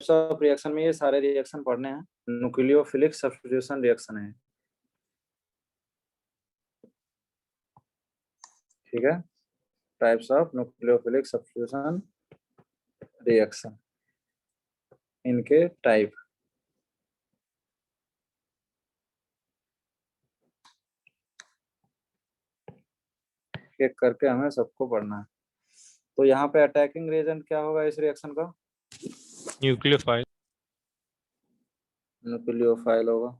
Of reaction में ये सारे रिएक्शन पढ़ने हैं, न्यूक्लियोफिलिक सब्स्टिट्यूशन रिएक्शन है, ठीक है। Types of nucleophilic substitution reaction, इनके टाइप। एक करके हमें सबको पढ़ना है। तो यहाँ पे अटैकिंग रिएजेंट क्या होगा इस रिएक्शन का? न्यूक्लियोफाइल। न्यूक्लियोफाइल होगा।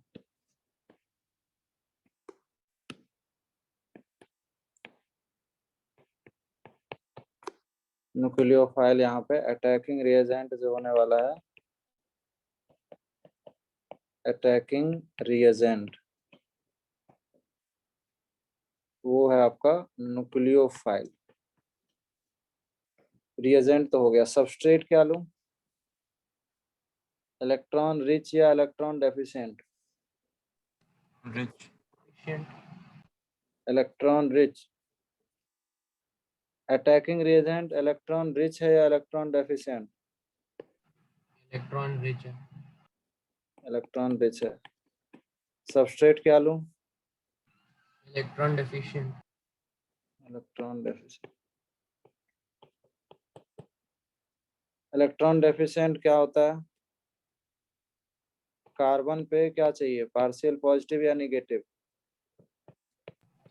न्यूक्लियोफाइल यहाँ पे अटैकिंग रिएजेंट जो होने वाला है, अटैकिंग रिएजेंट वो है आपका न्यूक्लियोफाइल। रिएजेंट तो हो गया। सबस्ट्रेट क्या लूं? इलेक्ट्रॉन रिच या electron deficient? Rich. Electron rich. Attacking reagent electron rich है या इलेक्ट्रॉन डेफिशिएंट? इलेक्ट्रॉन रिच है। इलेक्ट्रॉन रिच है। सबस्ट्रेट क्या लूं? Electron deficient. Electron deficient. Electron deficient क्या होता है? कार्बन पे क्या चाहिए, पार्शियल पॉजिटिव या निगेटिव?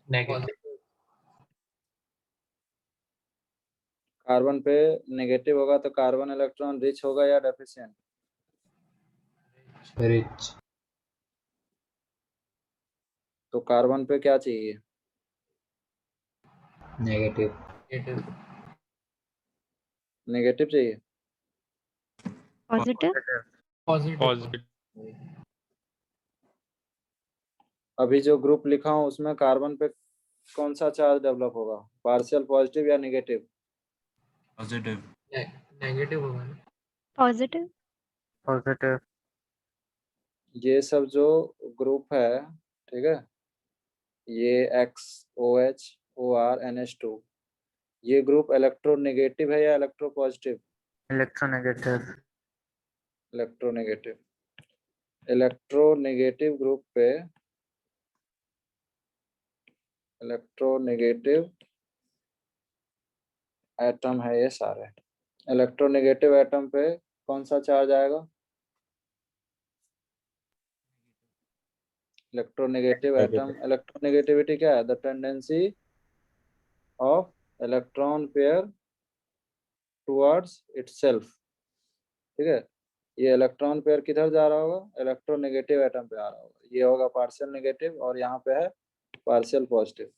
नेगेटिव। कार्बन पे नेगेटिव होगा तो कार्बन इलेक्ट्रॉन रिच होगा या डेफिशिएंट? रिच। तो कार्बन पे क्या चाहिए? नेगेटिव। नेगेटिव। नेगेटिव चाहिए। पॉजिटिव। पॉजिटिव। अभी जो ग्रुप लिखा हूं उसमें कार्बन पे कौन सा चार्ज डेवलप होगा, पार्शियल पॉजिटिव या नेगेटिव? पॉजिटिव। नेगेटिव होगा ना। पॉजिटिव। पॉजिटिव। ये सब जो ग्रुप है, ठीक है, ये XOH OR NH2, ये ग्रुप इलेक्ट्रोनेगेटिव है या electropositive? Electronegative. Electronegative. Electronegative group पे इलेक्ट्रोनेगेटिव एटम है ये सारे। इलेक्ट्रोनेगेटिव एटम पे कौन सा चार्ज आएगा? इलेक्ट्रोनेगेटिव एटम, इलेक्ट्रोनेगेटिविटी क्या है? The tendency of electron pair towards itself, ठीक है। ये इलेक्ट्रॉन पेयर किधर जा रहा होगा? इलेक्ट्रोनेगेटिव एटम पे आ रहा होगा। ये होगा पार्शियल नेगेटिव और यहाँ पे है पार्शियल पॉजिटिव।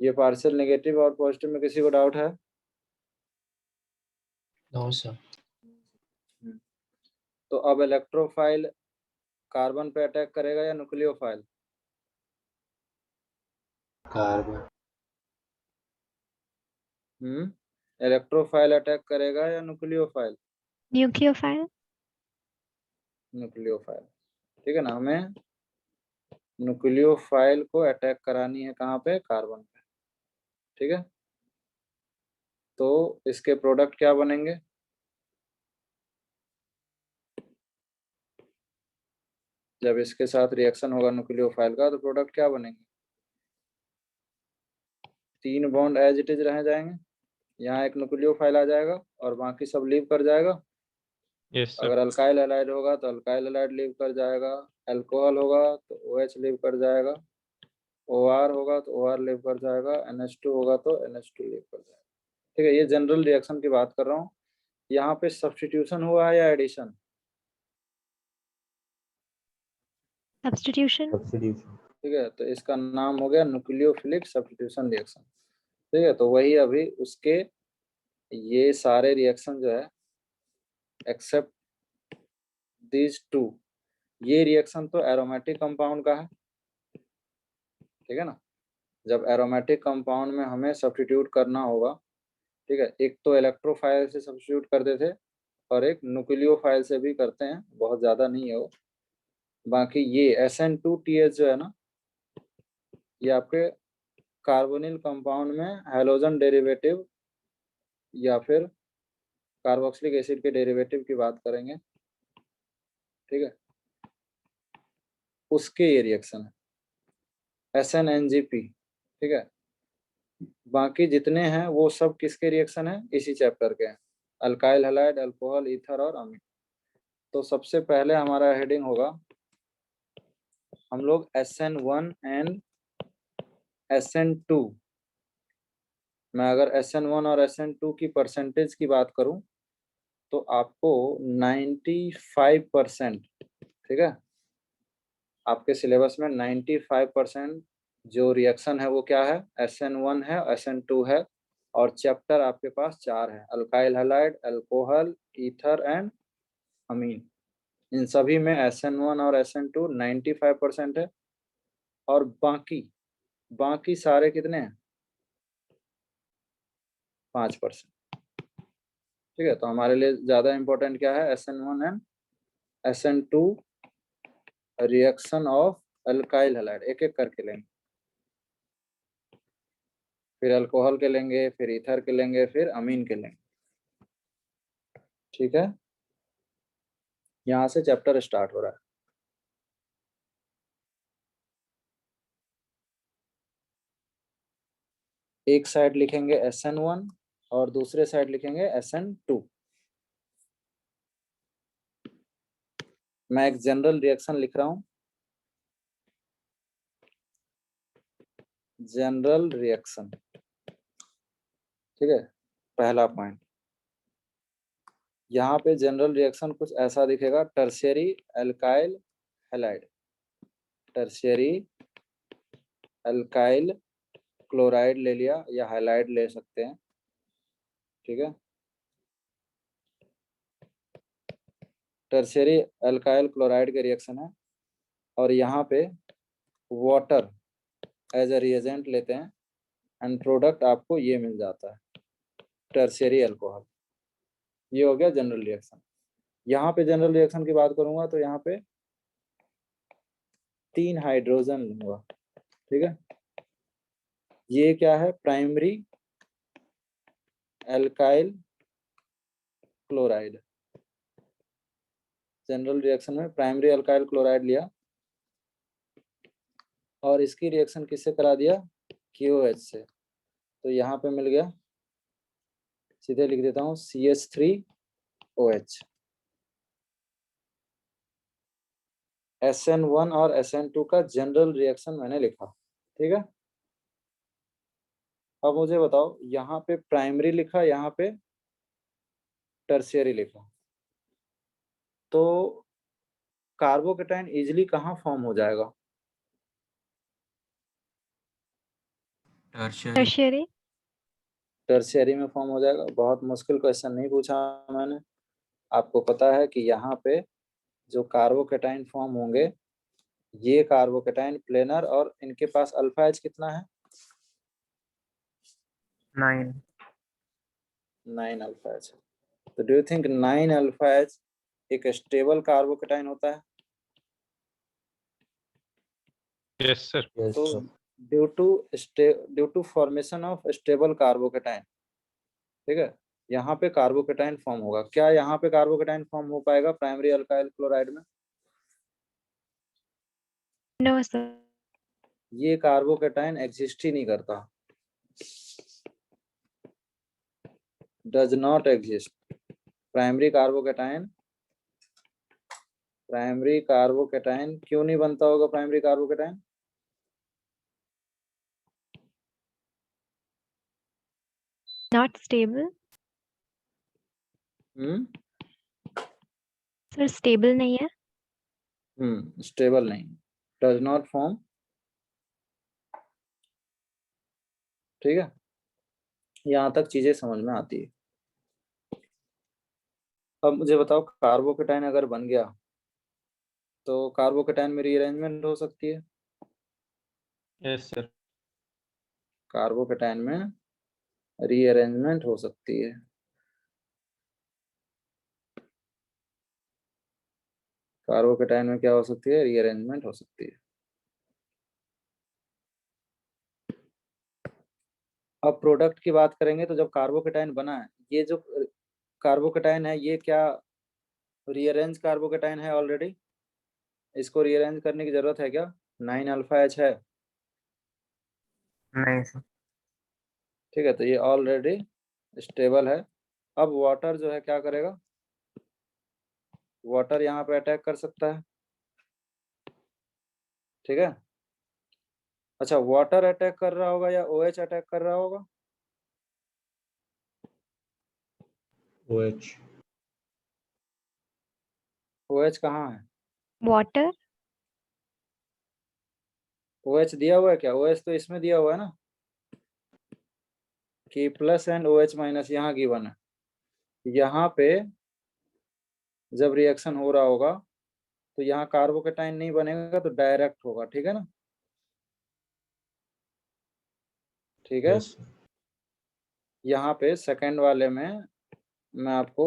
ये पार्शियल नेगेटिव और पॉजिटिव में किसी को डाउट है? No sir. तो अब इलेक्ट्रोफाइल कार्बन पे अटैक करेगा या न्यूक्लियोफाइल? कार्बन। इलेक्ट्रोफाइल अटैक करेगा या न्यूक्लियोफाइल? न्यूक्लियोफाइल। न्यूक्लियोफाइल, ठीक है ना। हमें न्यूक्लियोफाइल को अटैक करानी है कहाँ पे? कार्बन पे, ठीक है। तो इसके प्रोडक्ट क्या बनेंगे? जब इसके साथ रिएक्शन होगा न्यूक्लियोफाइल का तो प्रोडक्ट क्या बनेंगे? 3 बॉन्ड एज इट इज रह जाएंगे, यहाँ एक न्यूक्लियोफाइल आ जाएगा और बाकी सब लीव कर जाएगा। Yes sir. अगर अल्काइल हैलाइड होगा तो अल्काइल हैलाइड लीव कर जाएगा, अल्कोहल होगा तो OH लीव कर जाएगा, OR होगा तो OR लीव कर जाएगा, NH2 होगा तो NH2 लीव कर जाएगा, ठीक है। ये जनरल रिएक्शन की बात कर रहा हूँ। यहाँ पे सब्स्टिट्यूशन हुआ है या एडिशन? सब्स्टिट्यूशन। ठीक है, तो इसका नाम हो गया न्यूक्लियोफिलिक सब्स्टिट्यूशन रिएक्शन, ठीक है। तो वही अभी उसके ये सारे रिएक्शन जो है एक्सेप्ट दीज टू, ये रिएक्शन तो एरोमेटिक कंपाउंड का है, ठीक है ना। जब एरोमेटिक कंपाउंड में हमें सब्स्टिट्यूट करना होगा, ठीक है, एक तो इलेक्ट्रोफाइल से सब्स्टिट्यूट करते थे और एक न्यूक्लियोफाइल से भी करते हैं, बहुत ज़्यादा नहीं है वो। बाकी ये SN2TH जो है ना, ये आपके कार्बोनिल कंपाउंड में हैलोजन डेरिवेटिव या फिर कार्बोक्सिलिक एसिड के डेरिवेटिव की बात करेंगे, ठीक है, उसके ये रिएक्शन है SNNGP, ठीक है। बाकी जितने हैं वो सब किसके रिएक्शन है, इसी चैप्टर के हैं, अल्काइल हैलाइड, अल्कोहल, ईथर और अमीन। तो सबसे पहले हमारा हेडिंग होगा, हम लोग SN1 एंड SN2, मैं अगर SN1 और SN2 की परसेंटेज की बात करूं तो आपको 95%, ठीक है, आपके सिलेबस में 95% जो रिएक्शन है वो क्या है, SN1 है, SN2 है, और चैप्टर आपके पास 4 है, alkyl halide, alcohol, ether and amine. इन सभी में SN1 और SN2 95% है, और बाकी सारे कितने हैं, 5%, ठीक है। तो हमारे लिए ज़्यादा इम्पोर्टेंट क्या है, SN1 and SN2 reaction of alkyl halide, एक एक करके लेंगे, फिर अल्कोहल के लेंगे, फिर ईथर के लेंगे, फिर अमीन के लेंगे, ठीक है। यहाँ से चैप्टर स्टार्ट हो रहा है। एक साइड लिखेंगे SN1 और दूसरे साइड लिखेंगे SN2। मैं एक जनरल रिएक्शन लिख रहा हूँ, जनरल रिएक्शन, ठीक है, पहला पॉइंट। यहाँ पे जनरल रिएक्शन कुछ ऐसा दिखेगा, tertiary alkyl halide, tertiary alkyl chloride ले लिया या हैलाइड ले सकते हैं, ठीक है। टर्शियरी अल्काइल क्लोराइड के रिएक्शन है, और यहाँ पे वाटर एज ए रिएजेंट लेते हैं, एंड प्रोडक्ट आपको ये मिल जाता है, टर्शियरी अल्कोहल। ये हो गया जनरल रिएक्शन। यहाँ पे जनरल रिएक्शन की बात करूंगा तो यहाँ पे 3 हाइड्रोजन लूंगा, ठीक है। ये क्या है, primary alkyl chloride, general reaction में प्राइमरी अल्काइल क्लोराइड लिया और इसकी रिएक्शन किससे करा दिया, KOH से। तो यहाँ पे मिल गया, सीधे लिख देता हूँ CH3OH। SN1 और SN2 का जनरल रिएक्शन मैंने लिखा, ठीक है। अब मुझे बताओ, यहाँ पे प्राइमरी लिखा, यहाँ पे टर्शियरी लिखा, तो कार्बोकेटाइन इजिली कहाँ फॉर्म हो जाएगा, Tertiary. टर्शियरी में फॉर्म हो जाएगा। बहुत मुश्किल क्वेश्चन नहीं पूछा मैंने, आपको पता है कि यहाँ पे जो कार्बोकेटाइन फॉर्म होंगे, ये कार्बोकेटाइन प्लेनर, और इनके पास अल्फा एच कितना है, 9. 9 अल्फा एच। तो do you think 9 alpha H एक स्टेबल कार्बोकेटाइन होता है? Yes, sir. Yes, तो sir. Due to formation of stable carbocation, ठीक है, यहाँ पे कार्बोकेटाइन फॉर्म होगा। क्या यहाँ पे कार्बोकेटाइन फॉर्म हो पाएगा प्राइमरी अल्काइल क्लोराइड में? No, sir. ये कार्बोकेटाइन एग्जिस्ट ही नहीं करता, does not exist. Primary carbocation क्यों नहीं बनता होगा primary carbocation? Not stable. Sir, stable नहीं है. स्टेबल नहीं, डज नॉट फॉर्म, ठीक है। यहाँ तक चीजें समझ में आती है। अब मुझे बताओ, कार्बोकेटाइन अगर बन गया तो कार्बोकेटाइन में रीअरेंजमेंट हो सकती है? Yes, sir. कार्बोकेटाइन में रीअरेंजमेंट हो सकती है। कार्बोकेटाइन में क्या हो सकती है, रीअरेंजमेंट हो सकती है। अब प्रोडक्ट की बात करेंगे तो जब कार्बोकेटाइन बना है, ये जो कार्बोकेटाइन है, ये क्या रीअरेंज कार्बोकेटाइन है ऑलरेडी? इसको रीअरेंज करने की जरूरत है क्या? 9 अल्फा एच है, नहीं सर। ठीक है, तो ये ऑलरेडी स्टेबल है। अब वाटर जो है क्या करेगा? वाटर यहाँ पे अटैक कर सकता है, ठीक है। अच्छा, वाटर अटैक कर रहा होगा या OH अटैक कर रहा होगा? OH OH कहाँ है? वाटर OH दिया हुआ है क्या? OH तो इसमें दिया हुआ है ना कि प्लस एंड OH माइनस, यहाँ गिवन है। यहाँ पे जब रिएक्शन हो रहा होगा तो यहाँ कार्बोकेटाइन नहीं बनेगा, तो डायरेक्ट होगा, ठीक है ना? ठीक है। yes sir. यहाँ पे सेकंड वाले में मैं आपको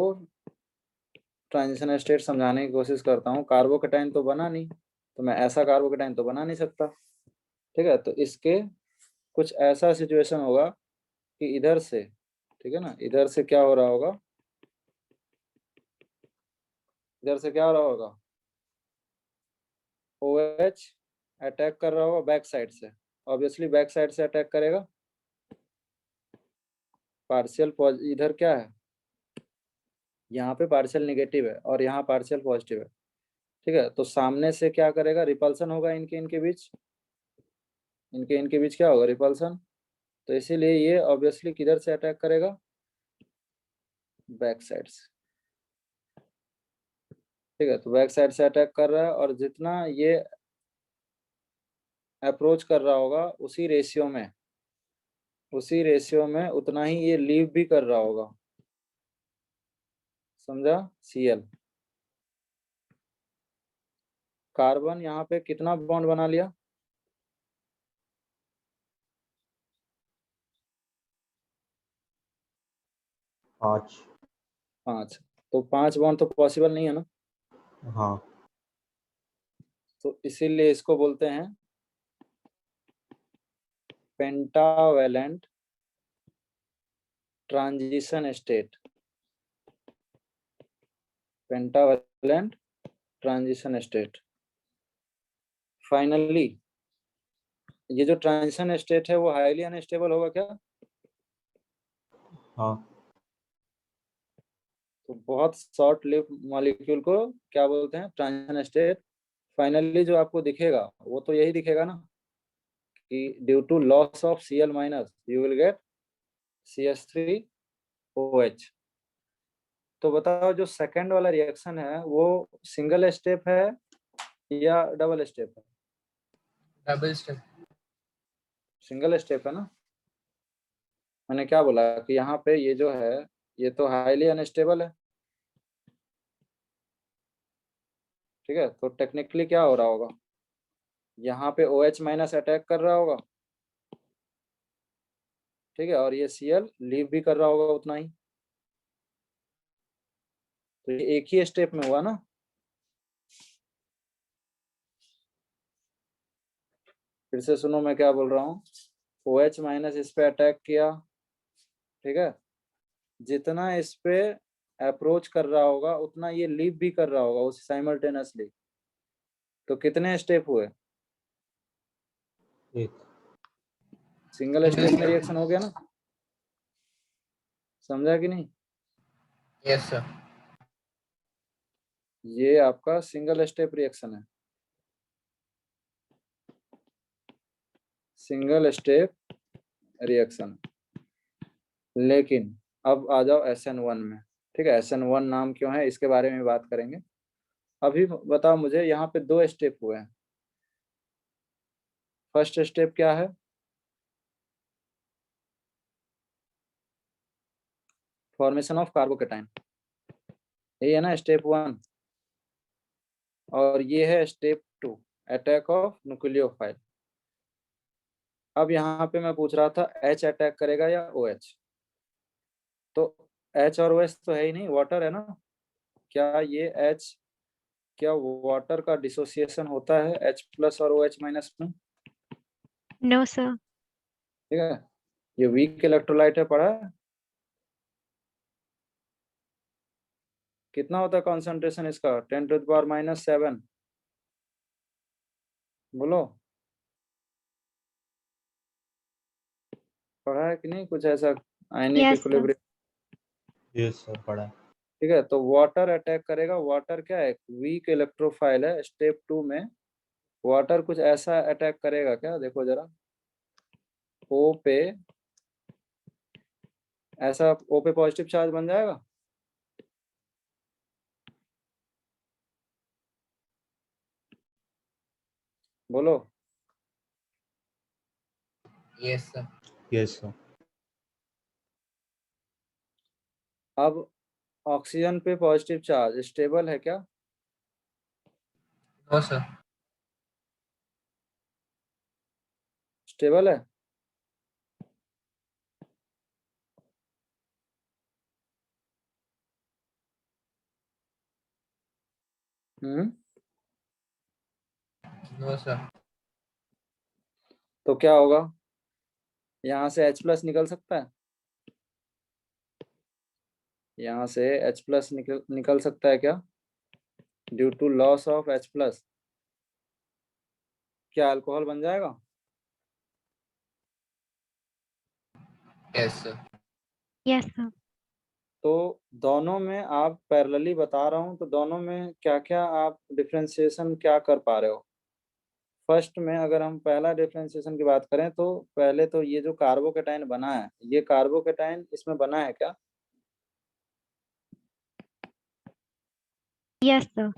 ट्रांजिशन स्टेट समझाने की कोशिश करता हूँ। कार्बोकेटाइन तो बना नहीं, तो मैं ऐसा कार्बोकेटाइन तो बना नहीं सकता, ठीक है। तो इसके कुछ ऐसा सिचुएशन होगा कि इधर से, ठीक है ना, इधर से क्या हो रहा होगा, इधर से क्या हो रहा होगा, OH अटैक कर रहा होगा बैक साइड से। ऑब्वियसली बैक साइड से अटैक करेगा, पार्शियल इधर क्या है, यहाँ पे पार्शियल नेगेटिव है और यहाँ पार्शियल पॉजिटिव है, ठीक है। तो सामने से क्या करेगा, रिपल्सन होगा इनके इनके बीच, इनके इनके बीच क्या होगा, रिपल्सन। तो इसीलिए ये ऑब्वियसली किधर से अटैक करेगा, बैक साइड से, ठीक है। तो बैक साइड से अटैक कर रहा है और जितना ये अप्रोच कर रहा होगा उसी रेशियो में उतना ही ये लीव भी कर रहा होगा, समझा? Cl कार्बन यहाँ पे कितना बॉन्ड बना लिया, 5 5। तो 5 बॉन्ड तो पॉसिबल नहीं है ना, हाँ तो इसीलिए इसको बोलते हैं pentavalent transition state, pentavalent transition state. Finally ये जो ट्रांजिशन स्टेट है वो हाईली अनस्टेबल होगा क्या? हाँ तो बहुत शॉर्ट लिव मॉलिक्यूल को क्या बोलते हैं, ट्रांजिशन स्टेट। फाइनली जो आपको दिखेगा वो तो यही दिखेगा ना कि due to loss of Cl minus you will get CH3OH। तो बताओ जो सेकंड वाला रिएक्शन है वो सिंगल स्टेप है या डबल स्टेप है? डबल स्टेप सिंगल स्टेप है ना। मैंने क्या बोला कि यहाँ पे ये जो है ये तो हाईली अनस्टेबल है, ठीक है। तो टेक्निकली क्या हो रहा होगा, यहाँ पे OH माइनस अटैक कर रहा होगा, ठीक है, और ये Cl लीव भी कर रहा होगा उतना ही। तो ये एक ही स्टेप में हुआ ना। फिर से सुनो मैं क्या बोल रहा हूँ, OH माइनस इस पे अटैक किया, ठीक है, जितना इस पे अप्रोच कर रहा होगा उतना ये लीव भी कर रहा होगा उस साइमल्टेनियसली। तो कितने स्टेप हुए, एक सिंगल स्टेप में रिएक्शन हो गया ना, समझा कि नहीं? यस सर ये आपका सिंगल स्टेप रिएक्शन है, सिंगल स्टेप रिएक्शन। लेकिन अब आ जाओ SN1 में, ठीक है। SN1 नाम क्यों है इसके बारे में बात करेंगे। अभी बताओ मुझे, यहाँ पे 2 स्टेप हुए हैं। फर्स्ट स्टेप क्या है, फॉर्मेशन ऑफ कार्बोकेटाइन, यही है ना स्टेप 1। और ये है स्टेप 2, अटैक ऑफ न्यूक्लियोफाइल। अब यहाँ पे मैं पूछ रहा था H अटैक करेगा या OH। तो H और OH तो है ही नहीं, वाटर है ना। क्या ये H, क्या वाटर का डिसोसिएशन होता है H प्लस और OH माइनस में? No sir. ठीक है, ये वीक इलेक्ट्रोलाइट है, पढ़ा है? कितना होता है कॉन्सेंट्रेशन इसका? 10⁻⁻7। बोलो, पढ़ा है कि नहीं कुछ ऐसा? आयनिक Yes, sir. Equilibrium. Yes sir पढ़ा है। ठीक है, तो वाटर अटैक करेगा। वाटर क्या है? वीक इलेक्ट्रोफाइल है। स्टेप 2 में वाटर कुछ ऐसा अटैक करेगा क्या? देखो जरा, ओ पे, ऐसा ओ पे पॉजिटिव चार्ज बन जाएगा। बोलो। Yes sir. Yes sir. अब ऑक्सीजन पे पॉजिटिव चार्ज स्टेबल है क्या? No sir. स्टेबल है? No sir. तो क्या होगा? यहाँ से H+ निकल सकता है? यहाँ से H+ निकल सकता है क्या? Due to loss of H+, क्या अल्कोहल बन जाएगा? Yes sir. Yes, sir. तो दोनों में आप पैरेलली बता रहा हूँ, तो दोनों में क्या क्या आप डिफ्रेंशिएशन क्या कर पा रहे हो? फर्स्ट में अगर हम पहला डिफ्रेंशिएशन की बात करें, तो पहले तो ये जो कार्बोकेटाइन बना है, ये कार्बोकेटाइन इसमें बना है क्या? Yes, sir.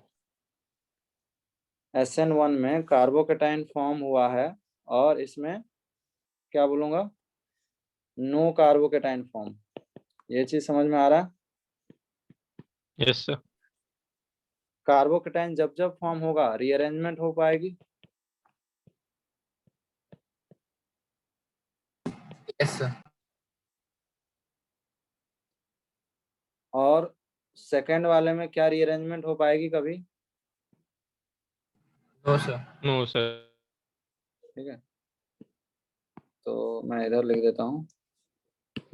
SN1 में कार्बोकेटाइन फॉर्म हुआ है, और इसमें क्या बोलूंगा, नो कार्बोकेटाइन फॉर्म। ये चीज समझ में आ रहा है? Yes sir. कार्बोकेटाइन जब जब फॉर्म होगा, रीअरेंजमेंट हो पाएगी। Yes sir. और सेकंड वाले में क्या रीअरेंजमेंट हो पाएगी कभी? No sir. No sir. ठीक है, तो मैं इधर लिख देता हूँ,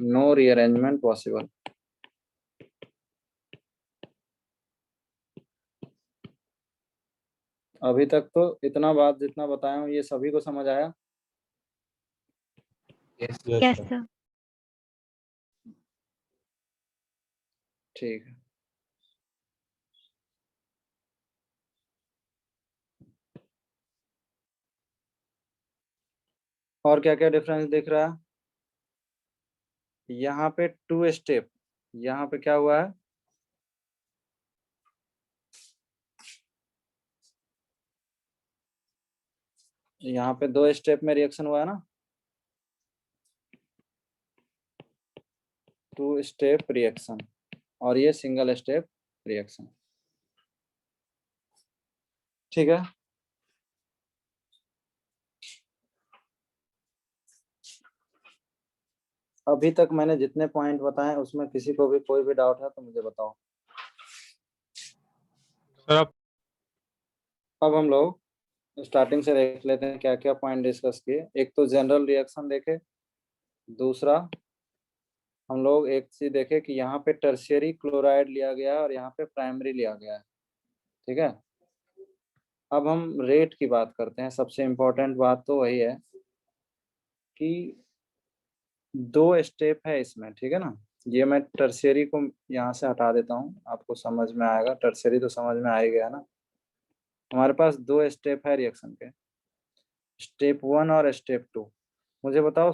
नो रीअरेंजमेंट पॉसिबल। अभी तक तो इतना बात जितना बताया हूँ ये सभी को समझ आया? Yes Yes, sir. ठीक है। और क्या क्या डिफरेंस दिख रहा है? यहाँ पे 2 स्टेप, यहाँ पे क्या हुआ है? यहाँ पे 2 स्टेप में रिएक्शन हुआ है ना, 2 स्टेप रिएक्शन, और ये सिंगल स्टेप रिएक्शन। ठीक है, अभी तक मैंने जितने पॉइंट बताए उसमें किसी को भी कोई भी डाउट है तो मुझे बताओ। सर आप अब हम लोग स्टार्टिंग से देख लेते हैं क्या क्या पॉइंट डिस्कस किए। एक तो जनरल रिएक्शन देखे, दूसरा हम लोग एक चीज देखे कि यहाँ पे टर्शियरी क्लोराइड लिया गया है और यहाँ पे प्राइमरी लिया गया है। ठीक है, अब हम रेट की बात करते हैं। सबसे इम्पोर्टेंट बात तो वही है कि 2 स्टेप है इसमें। ठीक है ना, ये मैं टर्शियरी को यहाँ से हटा देता हूँ, आपको समझ में आएगा। टर्शियरी तो समझ में आ ही गया ना। हमारे पास 2 स्टेप है रिएक्शन के, स्टेप 1 और स्टेप 2। मुझे बताओ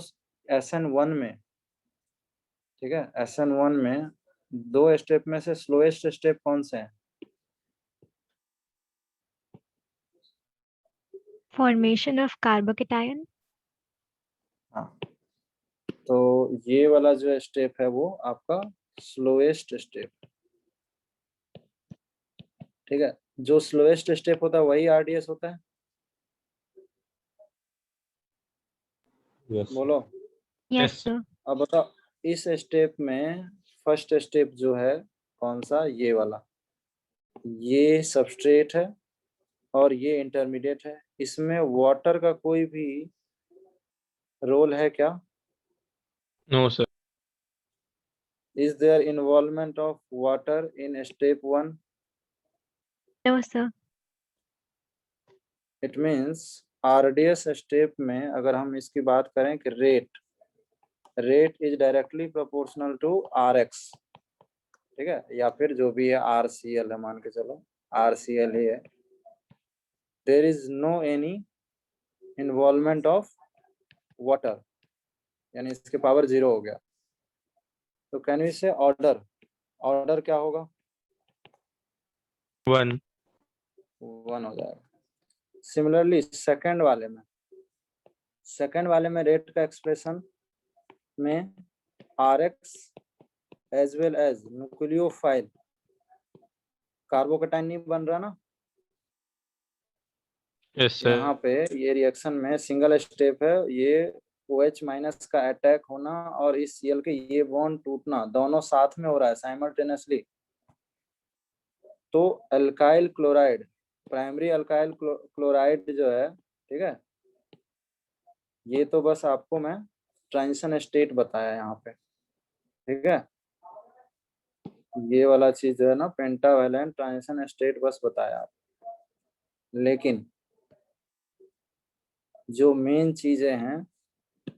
SN1 में, ठीक है, SN1 में 2 स्टेप में से स्लोएस्ट स्टेप कौन से हैं? Formation of carbocation. हाँ, तो ये वाला जो स्टेप है वो आपका स्लोएस्ट स्टेप। ठीक है, जो स्लोएस्ट स्टेप होता है वही RDS होता है। यस बोलो। Yes, Yes. sir. अब बताओ, इस स्टेप में फर्स्ट स्टेप जो है कौन सा? ये वाला। ये सबस्ट्रेट है और ये इंटरमीडिएट है। इसमें वाटर का कोई भी रोल है क्या? No sir. Is there involvement of water in step 1? No, sir. It means RDS step में अगर हम इसकी बात करें कि rate is directly proportional to RX, ठीक है, या फिर जो भी है RCL है, मान के चलो RCL ही है. There is no any involvement of water, यानी इसके पावर 0 हो गया. तो कैन वी से ऑर्डर क्या होगा? 1. 1 हो जाएगा. सिमिलरली सेकंड वाले में रेट का एक्सप्रेशन में RX as well as nucleophile carbocation नहीं बन रहा ना. Yes, sir. यहाँ पे ये रिएक्शन में सिंगल स्टेप है, ये OH माइनस का अटैक होना और इस Cl के ये बॉन्ड टूटना दोनों साथ में हो रहा है साइमल्टेनियसली. तो alkyl chloride, primary alkyl chloride जो है, ठीक है, ये तो बस आपको मैं ट्रांजिशन स्टेट बताया यहाँ पे, ठीक है. ये वाला चीज जो है ना, पेंटावैलेंट ट्रांजिशन स्टेट बस बताया आप. लेकिन जो मेन चीजें हैं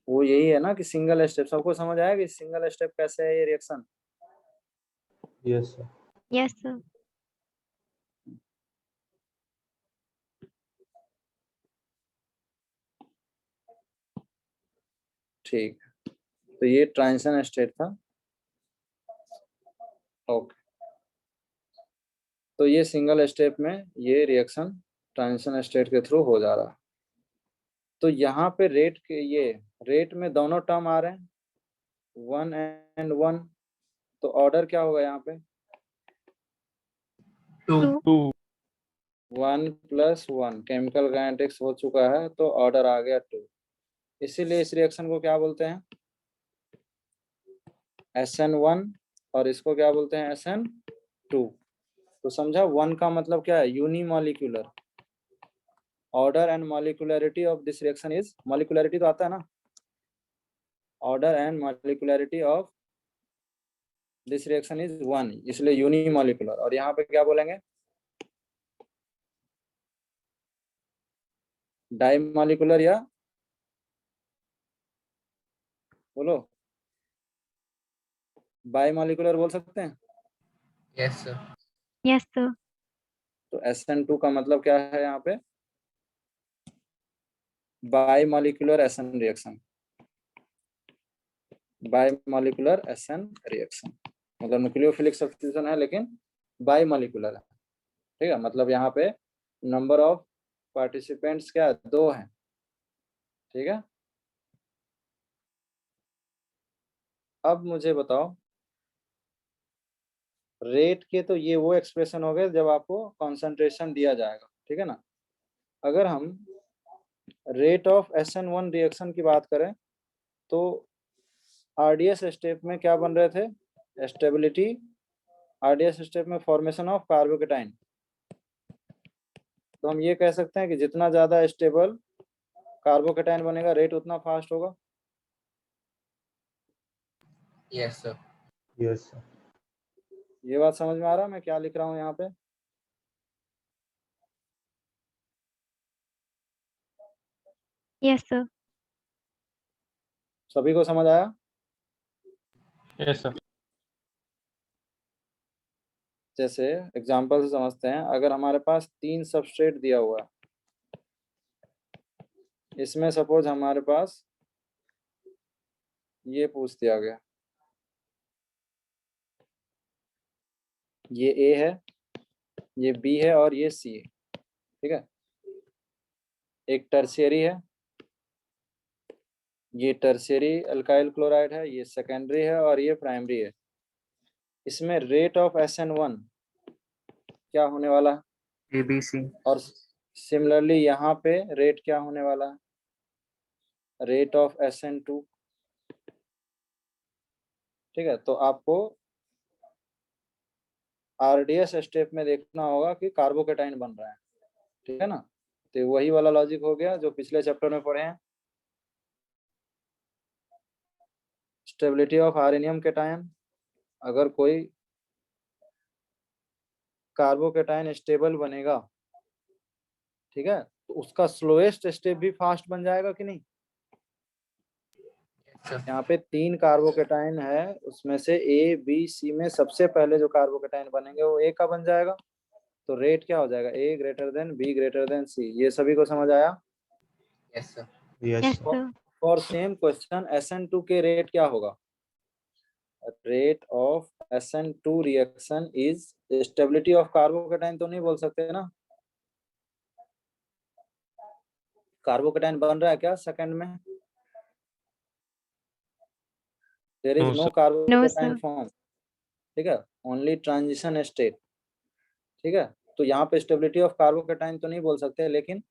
वो यही है ना कि सिंगल स्टेप. सबको समझ आया कि सिंगल स्टेप कैसे है ये reaction? Yes, sir. Yes, sir. ठीक, तो ये ट्रांजिशन स्टेट था. ओके, तो ये सिंगल स्टेप में ये रिएक्शन ट्रांजिशन स्टेट के थ्रू हो जा रहा है. तो यहाँ पे रेट में दोनों टर्म आ रहे हैं 1 and 1. तो ऑर्डर क्या होगा यहाँ पे? 2. 2. 1 + 1 केमिकल काइनेटिक्स हो चुका है, तो ऑर्डर आ गया 2. इसीलिए इस रिएक्शन को क्या बोलते हैं? SN1, और इसको क्या बोलते हैं? SN2. तो समझा 1 का मतलब क्या है? Unimolecular. Order and molecularity of this reaction is, molecularity तो आता है ना, order and molecularity of this reaction is 1, इसलिए यूनिमॉलिक्यूलर. और यहाँ पे क्या बोलेंगे? डाइमॉलिक्यूलर या बोलो बाइमॉलिक्यूलर बोल सकते हैं. Yes, sir. Yes, sir. तो SN2 का मतलब क्या है यहाँ पे? बाइमॉलिक्यूलर SN रिएक्शन. बाइमॉलिक्यूलर SN रिएक्शन मतलब न्यूक्लियोफिलिक सब्स्टिट्यूशन है लेकिन बाइमॉलिक्यूलर है, ठीक है. मतलब यहाँ पे नंबर ऑफ पार्टिसिपेंट्स क्या 2 हैं, ठीक है. अब मुझे बताओ, रेट के तो ये वो एक्सप्रेशन हो गए जब आपको कॉन्सेंट्रेशन दिया जाएगा, ठीक है ना. अगर हम रेट ऑफ SN1 रिएक्शन की बात करें तो RDS स्टेप में क्या बन रहे थे? स्टेबिलिटी. RDS स्टेप में फॉर्मेशन ऑफ कार्बोकेटाइन. तो हम ये कह सकते हैं कि जितना ज्यादा स्टेबल कार्बोकेटाइन बनेगा रेट उतना फास्ट होगा. Yes, sir. Yes, sir. ये बात समझ में आ रहा है मैं क्या लिख रहा हूँ यहाँ पे? Yes, sir. सभी को समझ आया? Yes, sir. जैसे एग्जांपल से समझते हैं, अगर हमारे पास 3 सबस्ट्रेट दिया हुआ है, इसमें सपोज हमारे पास ये पूछ दिया गया, ये A है, ये B है और ये C है, ठीक है. एक टर्शियरी है, ये टर्शियरी अल्काइल क्लोराइड है, ये सेकेंडरी है और ये प्राइमरी है. इसमें रेट ऑफ SN1 क्या होने वाला है? ABC. और सिमिलरली यहाँ पे रेट क्या होने वाला है? रेट ऑफ SN2, ठीक है. तो आपको RDS स्टेप में देखना होगा कि कार्बोकेटाइन बन रहा है, ठीक है ना. तो वही वाला लॉजिक हो गया जो पिछले चैप्टर में पढ़े हैं. स्टेबिलिटी ऑफ आर्सेनियम कैटायन, अगर कोई कार्बोकेटाइन स्टेबल बनेगा, ठीक है, तो उसका स्लोएस्ट स्टेप भी फास्ट बन जाएगा कि नहीं? यहाँ पे 3 कार्बोकेटाइन है, उसमें से ए बी सी में सबसे पहले जो कार्बोकेटाइन बनेंगे वो ए का बन जाएगा। तो रेट क्या हो जाएगा? A greater than B greater than C. ये सभी को समझ आया? Yes, sir. Yes, Yes, sir. sir. For same question SN2 के रेट क्या होगा? Rate of SN2 reaction is stability of carbocation तो नहीं बोल सकते ना? कार्बोकेटाइन बन रहा है क्या सेकंड में? There is No, no sir. Carbocation sir. Form, ठीक है, ओनली ट्रांजिशन स्टेट, ठीक है। तो यहाँ पे स्टेबिलिटी ऑफ कार्बोकेटाइन तो नहीं बोल सकते, लेकिन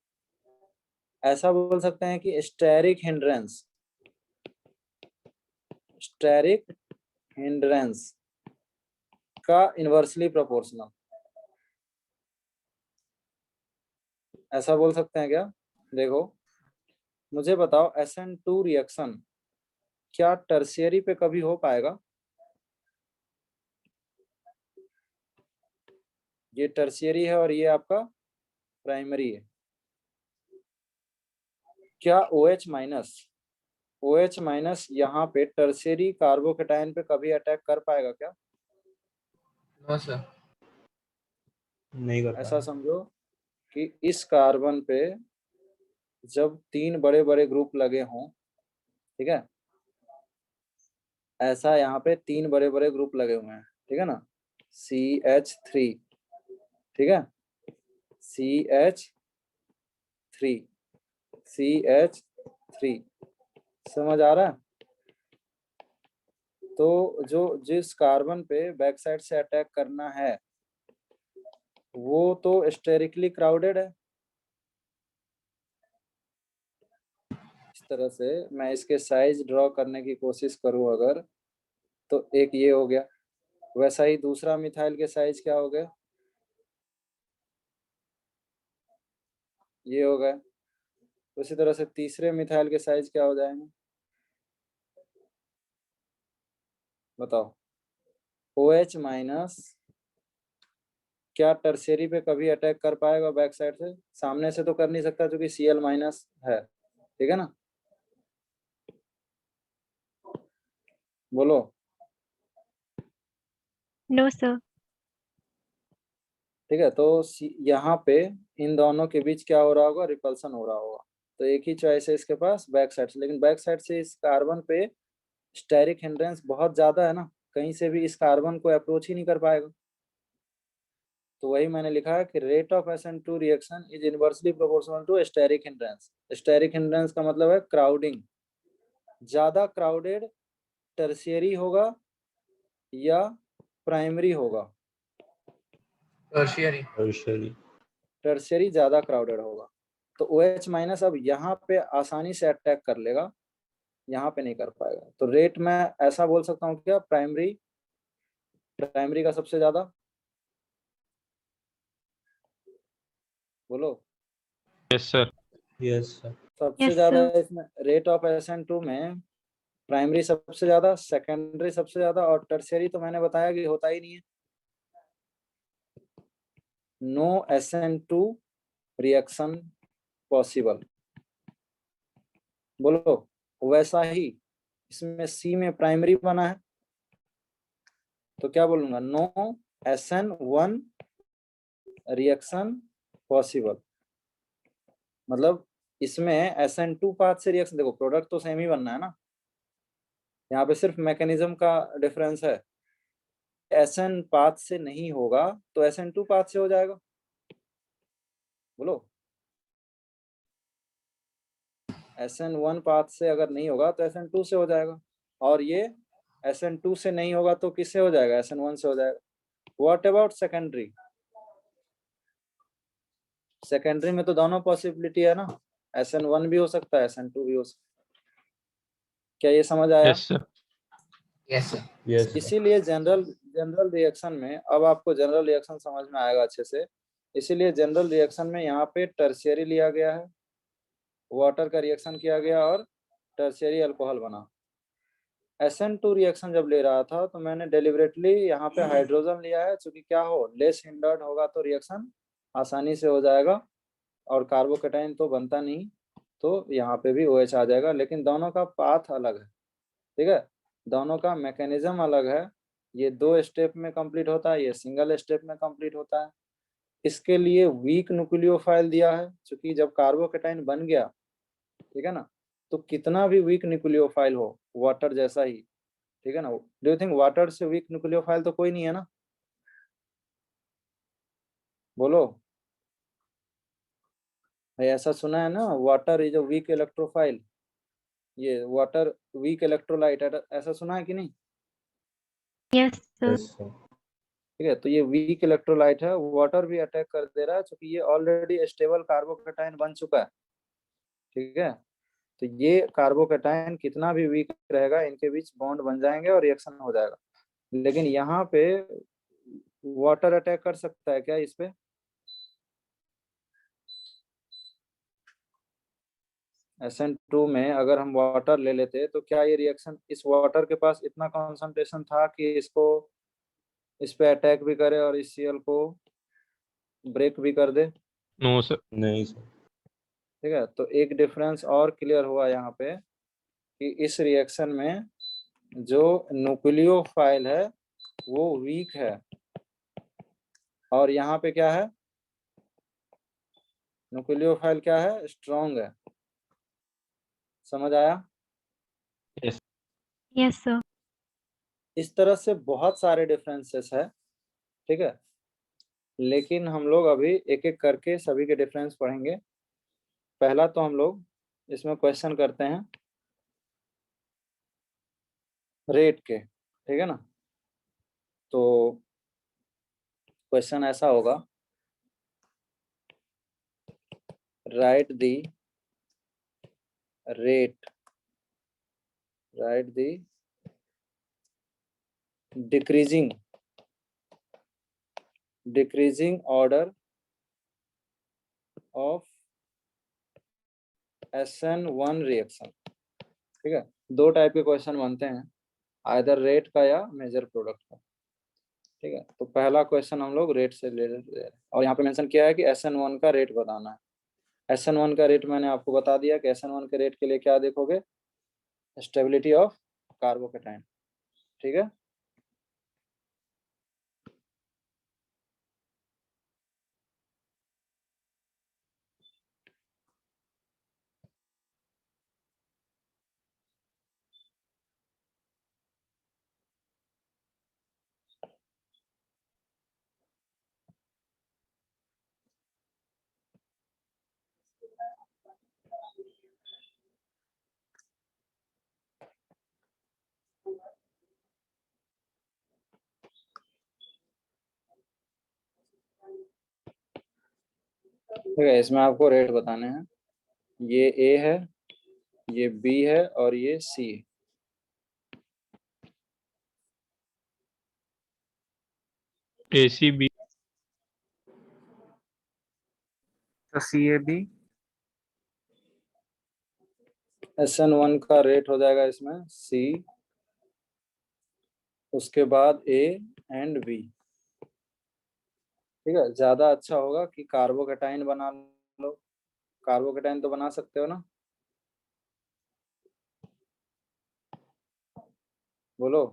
ऐसा बोल सकते हैं कि स्टेरिक हिंड्रेंस का इनवर्सली प्रोपोर्शनल, ऐसा बोल सकते हैं क्या? देखो मुझे बताओ, SN2 रिएक्शन क्या टर्शियरी पे कभी हो पाएगा? ये टर्शियरी है और ये आपका प्राइमरी है। क्या OH माइनस यहाँ पे टर्शियरी कार्बोकेटाइन पे कभी अटैक कर पाएगा क्या? No, sir. नहीं कर ऐसा पाएगा। समझो कि इस कार्बन पे जब 3 बड़े बड़े ग्रुप लगे हों, ठीक है, ऐसा यहाँ पे 3 बड़े बड़े ग्रुप लगे हुए हैं, ठीक है ना, CH3, ठीक है, CH3 समझ आ रहा है? तो जो जिस कार्बन पे बैक साइड से अटैक करना है वो तो स्टेरिकली क्राउडेड है। इस तरह से मैं इसके साइज ड्रॉ करने की कोशिश करूं अगर, तो एक ये हो गया, वैसा ही दूसरा मिथाइल के साइज क्या हो गया? ये हो गया। उसी तरह से तीसरे मिथाइल के साइज क्या हो जाएंगे? बताओ। OH माइनस क्या टर्शियरी पे कभी अटैक कर पाएगा बैक साइड से? सामने से तो कर नहीं सकता क्योंकि Cl माइनस है, ठीक है ना? बोलो। No, sir. ठीक है, तो यहाँ पे इन दोनों के बीच क्या हो रहा होगा? रिपल्सन हो रहा होगा। तो एक ही चॉइस है इसके पास बैक साइड से, लेकिन बैक साइड से इस कार्बन पे स्टेरिक हिंड्रेंस बहुत ज्यादा है ना, कहीं से भी इस कार्बन को अप्रोच ही नहीं कर पाएगा। तो वही मैंने लिखा है कि rate of SN2 reaction is inversely proportional to steric hindrance. Steric hindrance का मतलब है क्राउडिंग। ज्यादा क्राउडेड टर्शियरी होगा या प्राइमरी होगा? Tertiary. Tertiary. टर्शियरी ज्यादा क्राउडेड होगा। तो OH माइनस अब यहाँ पे आसानी से अटैक कर लेगा, यहाँ पे नहीं कर पाएगा। तो रेट में ऐसा बोल सकता हूँ क्या? प्राइमरी का सबसे ज्यादा, बोलो। Yes, sir. Yes, sir. सबसे Yes, ज्यादा sir. इसमें रेट ऑफ SN2 में प्राइमरी सबसे ज्यादा, सेकेंडरी सबसे ज्यादा, और टर्शियरी तो मैंने बताया कि होता ही नहीं है। No SN2 reaction possible. बोलो। वैसा ही इसमें C में प्राइमरी बना है, तो क्या बोलूंगा? No SN1 reaction possible. मतलब इसमें SN2 पाथ से रिएक्शन, देखो प्रोडक्ट तो सेम ही बनना है ना, यहाँ पे सिर्फ मैकेनिज्म का डिफरेंस है। SN पाथ से नहीं होगा तो SN2 पाथ से हो जाएगा। बोलो। SN1 पाथ से अगर नहीं होगा तो SN2 से हो जाएगा, और ये SN2 से नहीं होगा तो किससे हो जाएगा? SN1 से हो जाएगा। What about secondary? सेकेंडरी में तो दोनों पॉसिबिलिटी है ना, SN1 भी हो सकता है, SN2 भी हो सकता है। क्या ये समझ आया? Yes, sir. Yes, sir. Yes, sir. इसीलिए जनरल रिएक्शन में, अब आपको जनरल रिएक्शन समझ में आएगा अच्छे से, इसीलिए जनरल रिएक्शन में यहाँ पे टर्शियरी लिया गया है, वाटर का रिएक्शन किया गया और टर्शियरी अल्कोहल बना। SN2 रिएक्शन जब ले रहा था तो मैंने डेलिबरेटली यहाँ पे हाइड्रोजन लिया है, क्योंकि क्या हो, लेस हिंडर्ड होगा तो रिएक्शन आसानी से हो जाएगा, और कार्बोकेटाइन तो बनता नहीं, तो यहाँ पे भी OH आ जाएगा। लेकिन दोनों का पाथ अलग है, ठीक है, दोनों का मैकेनिज्म अलग है। ये 2 स्टेप में कंप्लीट होता है, ये सिंगल स्टेप में कंप्लीट होता है। इसके लिए वीक न्यूक्लियोफाइल दिया है, क्योंकि जब कार्बोकेटाइन बन गया, ठीक है ना, तो कितना भी वीक न्यूक्लियोफाइल हो, वाटर जैसा ही, ठीक है ना, डू यू थिंक वाटर से वीक न्यूक्लियोफाइल तो कोई नहीं है ना, बोलो भाई, ऐसा सुना है ना, water is a weak electrophile, ये वाटर वीक इलेक्ट्रोलाइट, ऐसा सुना है कि नहीं? Yes, sir. Yes, sir. ठीक है, तो ये वीक इलेक्ट्रोलाइट है, वाटर भी अटैक कर दे रहा है, क्योंकि ये ऑलरेडी स्टेबल कार्बोकेटाइन बन चुका है, ठीक है। तो ये कार्बोकेटाइन कितना भी वीक रहेगा, इनके बीच बॉन्ड बन जाएंगे और रिएक्शन हो जाएगा। लेकिन यहाँ पे वाटर अटैक कर सकता है क्या इस पे? SN2 में अगर हम वाटर ले लेते तो क्या ये रिएक्शन, इस वाटर के पास इतना कॉन्सेंट्रेशन था कि इसको, इस पे अटैक भी करे और इस Cl को ब्रेक भी कर दे? No sir. नहीं सर। ठीक है, तो एक डिफरेंस और क्लियर हुआ यहाँ पे कि इस रिएक्शन में जो न्यूक्लियोफाइल है वो वीक है, और यहाँ पे क्या है, न्यूक्लियोफाइल क्या है, स्ट्रॉन्ग है। समझ आया? Yes, sir. इस तरह से बहुत सारे डिफरेंसेस है, ठीक है, लेकिन हम लोग अभी एक एक करके सभी के डिफरेंस पढ़ेंगे। पहला तो हम लोग इसमें क्वेश्चन करते हैं रेट के, ठीक है ना। तो क्वेश्चन ऐसा होगा, right the rate, right the decreasing order of SN1 reaction. ठीक है, 2 टाइप के क्वेश्चन बनते हैं, आइदर रेट का या मेजर प्रोडक्ट का। ठीक है, तो पहला क्वेश्चन हम लोग रेट से ले रहे हैं, और यहाँ पे मेंशन किया है कि SN1 का रेट बताना है। SN1 का रेट मैंने आपको बता दिया कि SN1 के रेट के लिए क्या देखोगे, स्टेबिलिटी ऑफ कार्बोकेटाइन। ठीक है, ठीक है, इसमें आपको रेट बताने हैं। ये ए है, ये बी है, और ये सी है। ACB So CAB. SN1 का रेट हो जाएगा इसमें सी, उसके बाद ए एंड बी। ठीक है, ज्यादा अच्छा होगा कि कार्बोकेटाइन बना लो। कार्बोकेटाइन तो बना सकते हो ना, बोलो।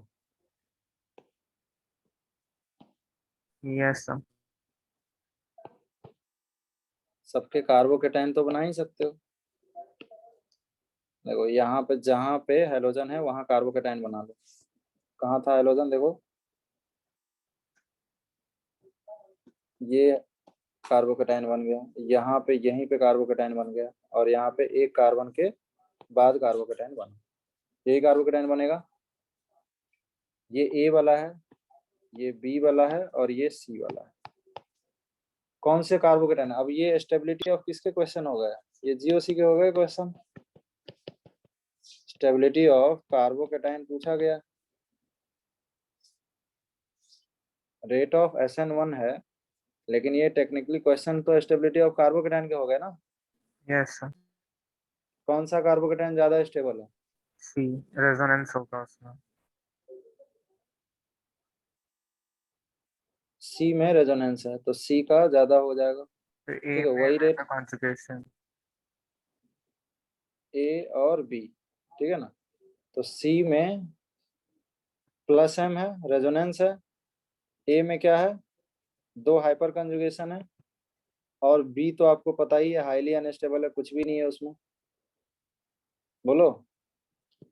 Yes, sir. सबके कार्बोकेटाइन तो बना ही सकते हो। देखो यहाँ पे जहाँ पे हेलोजन है वहां कार्बोकेटाइन बना लो। कहाँ था हेलोजन, देखो ये कार्बोकेटाइन बन गया, यहाँ पे यहीं पे कार्बोकेटाइन बन गया, और यहाँ पे एक कार्बन के बाद कार्बोकेटाइन बना, यही कार्बोकेटाइन बनेगा। ये ए वाला है, ये बी वाला है, और ये सी वाला है। कौन से कार्बोकेटाइन? अब ये स्टेबिलिटी ऑफ किसके क्वेश्चन हो गया, ये GOC के हो गए क्वेश्चन। स्टेबिलिटी ऑफ कार्बोकेटाइन पूछा गया, रेट ऑफ SN1 है, लेकिन ये टेक्निकली क्वेश्चन तो स्टेबिलिटी ऑफ कार्बोकेटाइन के हो गए ना। Yes, sir. कौन सा कार्बोकेटाइन ज्यादा स्टेबल है? सी रेजोनेंस होगा उसमें। सी में रेजोनेंस है तो सी का ज्यादा हो जाएगा। तो ए ठीक है, में वही है रेट कॉन्जुगेशन। ए और बी, ठीक है ना। तो सी में प्लस एम है, रेजोनेंस है। ए में क्या है, दो हाइपर कंजुगेशन है। और बी तो आपको पता ही है, हाईली अनस्टेबल है, कुछ भी नहीं है उसमें। बोलो,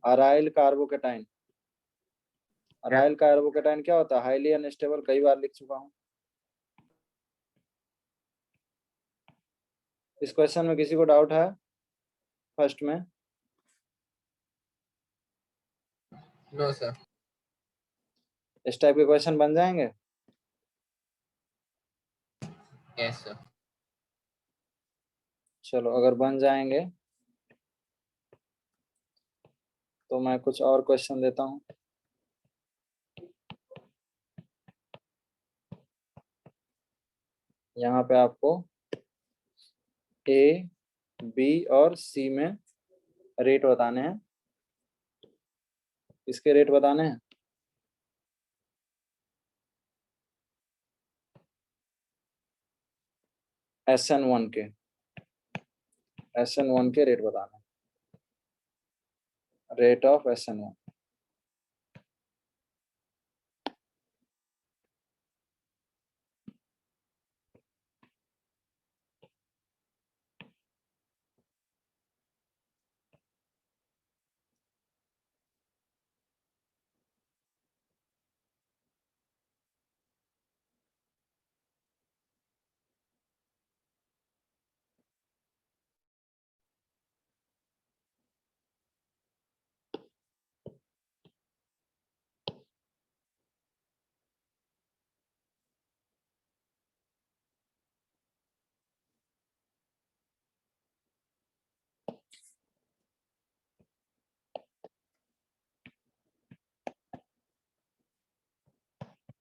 अराइल कार्बोकेटाइन। अराइल कार्बोकेटाइन क्या होता है, हाईली अनस्टेबल, कई बार लिख चुका हूँ। इस क्वेश्चन में किसी को डाउट है फर्स्ट में? No sir. इस टाइप के क्वेश्चन बन जाएंगे? Yes sir. चलो, अगर बन जाएंगे तो मैं कुछ और क्वेश्चन देता हूँ। यहाँ पे आपको ए, बी और सी में रेट बताने हैं। इसके रेट बताने हैं। SN1 के, SN1 के रेट बताने हैं। Rate of SN1।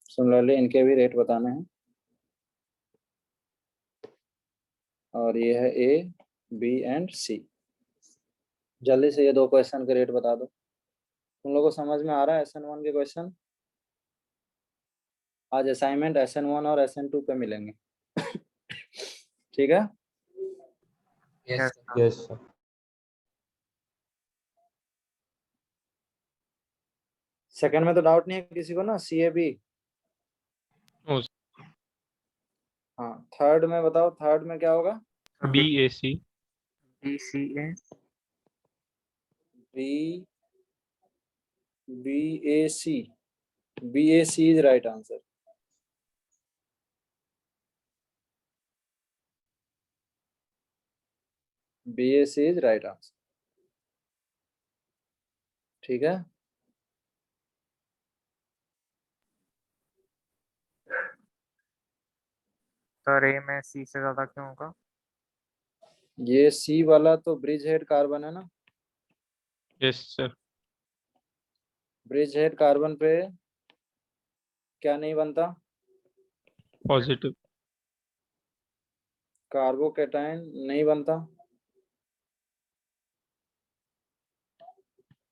सिमिलरली इनके भी रेट बताने हैं। और ये है ए, बी एंड सी। जल्दी से ये दो क्वेश्चन के रेट बता दो। तुम लोगों को समझ में आ रहा है SN1 के क्वेश्चन? आज असाइनमेंट SN1 और SN2 पे मिलेंगे। ठीक है। Yes sir. Yes sir. Second में तो डाउट नहीं है किसी को ना, सी ए बी? नो हाँ, थर्ड में बताओ, थर्ड में क्या होगा? B A C. B C A. B, B A C. B A C is right answer. B A C is right answer. ठीक है। सर ए में सी से ज्यादा क्यों होगा? ये सी वाला तो ब्रिज हेड कार्बन है ना। Yes sir. Bridge head carbon पे क्या नहीं बनता? पॉजिटिव। कार्बोकेटाइन नहीं बनता।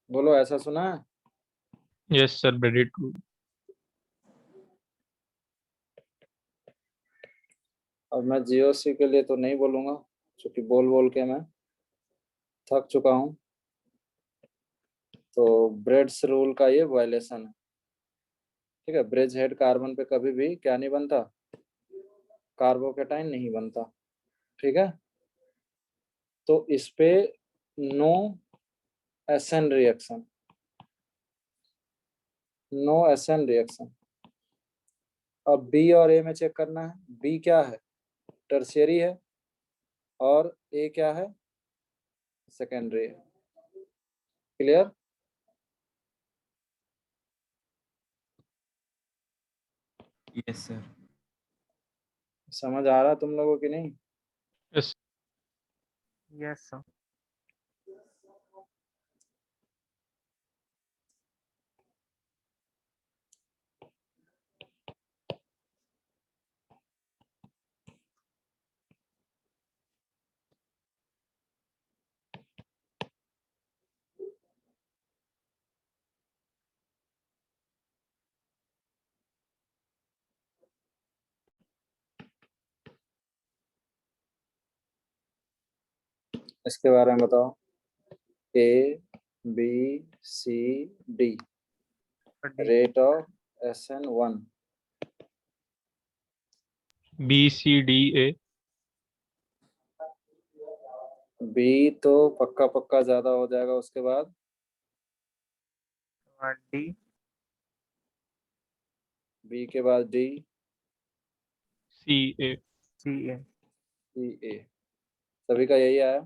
बोलो, ऐसा सुना है? Yes sir, very true. अब मैं जीओसी के लिए तो नहीं बोलूंगा, क्योंकि बोल बोल के मैं थक चुका हूँ। तो ब्रेड्स रूल का ये वायलेशन है। ठीक है, ब्रिज हेड कार्बन पे कभी भी क्या नहीं बनता? कार्बोकेटाइन नहीं बनता। ठीक है। तो इस पे no SN reaction, no SN reaction. अब बी और ए में चेक करना है। बी क्या है, टर्शियरी है। और ए क्या है, सेकेंडरी है। क्लियर? Yes sir. समझ आ रहा तुम लोगों की नहीं? यस। Yes sir. इसके बारे में बताओ। ए बी सी डी, तो D rate of SN1। BCDA। B तो पक्का पक्का ज्यादा हो जाएगा, उसके बाद डी बी के बाद डी, CA। सी ए। सी ए। सभी का यही आया?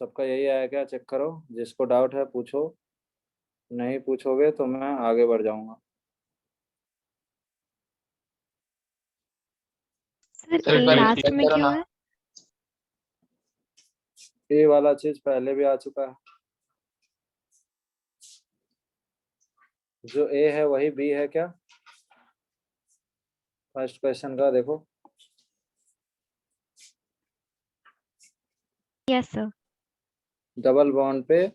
सबका यही आया क्या? चेक करो, जिसको डाउट है पूछो, नहीं पूछोगे तो मैं आगे बढ़ जाऊंगा। सर सर, ए एक बार लास्ट चेक में करो क्यों ना। है? ये वाला चीज पहले भी आ चुका है। जो ए है वही बी है क्या? फर्स्ट क्वेश्चन का देखो। Yes sir. डबल बॉन्ड पे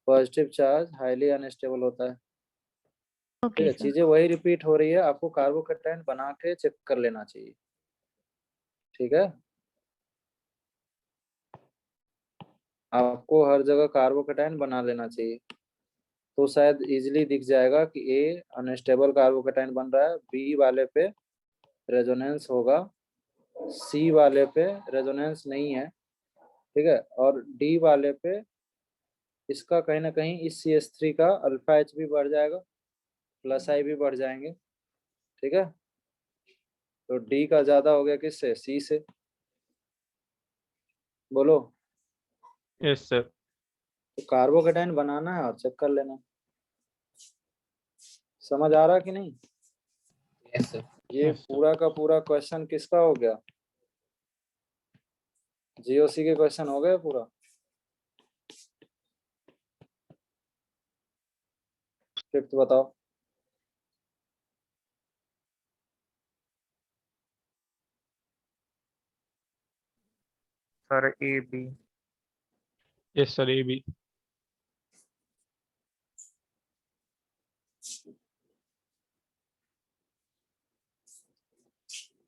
पॉजिटिव चार्ज हाईली अनस्टेबल होता है। ठीक ओके है, सर। चीजें वही रिपीट हो रही है, आपको कार्बोकेटाइन बना के चेक कर लेना चाहिए। ठीक है, आपको हर जगह कार्बोकेटाइन बना लेना चाहिए, तो शायद इजीली दिख जाएगा कि ए अनस्टेबल कार्बोकेटाइन बन रहा है, बी वाले पे रेजोनेंस होगा, सी वाले पे रेजोनेंस नहीं है। ठीक है, और डी वाले पे इसका कहीं ना कहीं इस CH3 का अल्फा H भी बढ़ जाएगा, प्लस आई भी बढ़ जाएंगे। ठीक है, तो डी का ज्यादा हो गया किससे? सी से। बोलो। Yes sir. तो कार्बोकेटाइन बनाना है और चेक कर लेना। समझ आ रहा कि नहीं? Yes sir. ये यस सर। पूरा का पूरा क्वेश्चन किसका हो गया? GOC के क्वेश्चन हो गए पूरा। फिफ्थ बताओ। Sir A B. Yes sir, AB।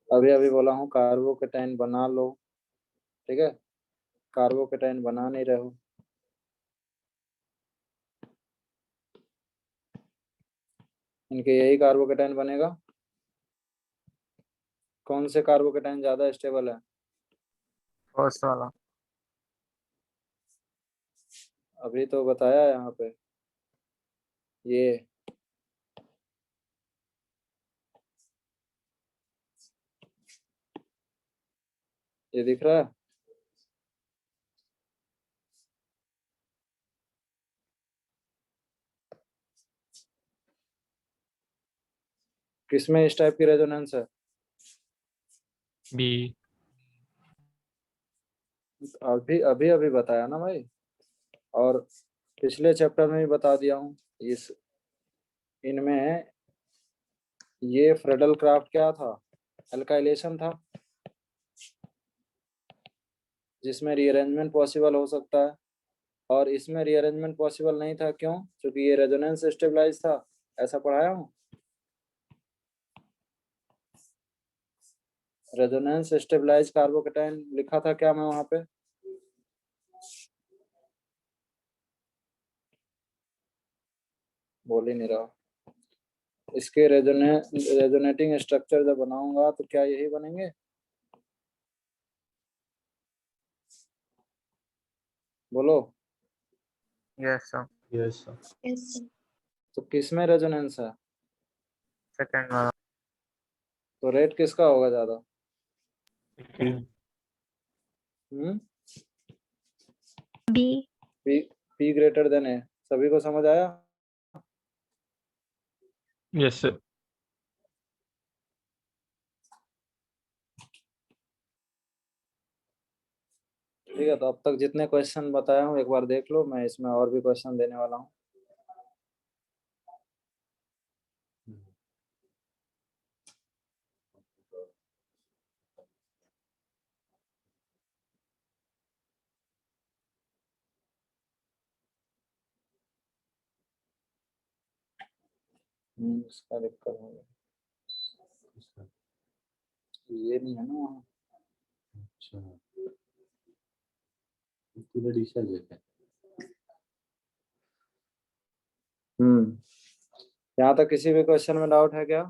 अभी अभी बोला हूँ कार्बोकेटाइन बना लो। ठीक है, कार्बोकेटाइन बना नहीं रहे हो। इनके यही कार्बोकेटाइन बनेगा। कौन से कार्बोकेटाइन ज्यादा स्टेबल है? फर्स्ट वाला। अभी तो बताया यहाँ पे, ये दिख रहा है। किसमें इस टाइप की रेजोनेंस है? B। अभी अभी अभी बताया ना भाई, और पिछले चैप्टर में भी बता दिया हूँ। इस इनमें ये फ्रेडल क्राफ्ट क्या था? अल्काइलेशन था, जिसमें रीअरेंजमेंट पॉसिबल हो सकता है, और इसमें रीअरेंजमेंट पॉसिबल नहीं था। क्यों? क्योंकि ये रेजोनेंस स्टेबलाइज था। ऐसा पढ़ाया हूँ। रेजोनेंस स्टेबलाइज कार्बोकेटाइन लिखा था क्या मैं वहां पे? बोल ही नहीं रहा। इसके रेजोनेटिंग स्ट्रक्चर जब बनाऊंगा तो क्या यही बनेंगे? बोलो। Yes sir. Yes sir. Yes sir. तो किस में रेजोनेंस है? सेकंड वाला। तो रेट किसका होगा ज्यादा? Okay। Hmm, B. P, P greater than A. सभी को समझ आया? Yes sir. ठीक है, तो अब तक जितने क्वेश्चन बताया हूँ एक बार देख लो, मैं इसमें और भी क्वेश्चन देने वाला हूँ। इसका दिक्कत होगा। ये नहीं है ना वहाँ। अच्छा पूरा डिस्चार्ज है। यहाँ तक किसी भी क्वेश्चन में डाउट है क्या?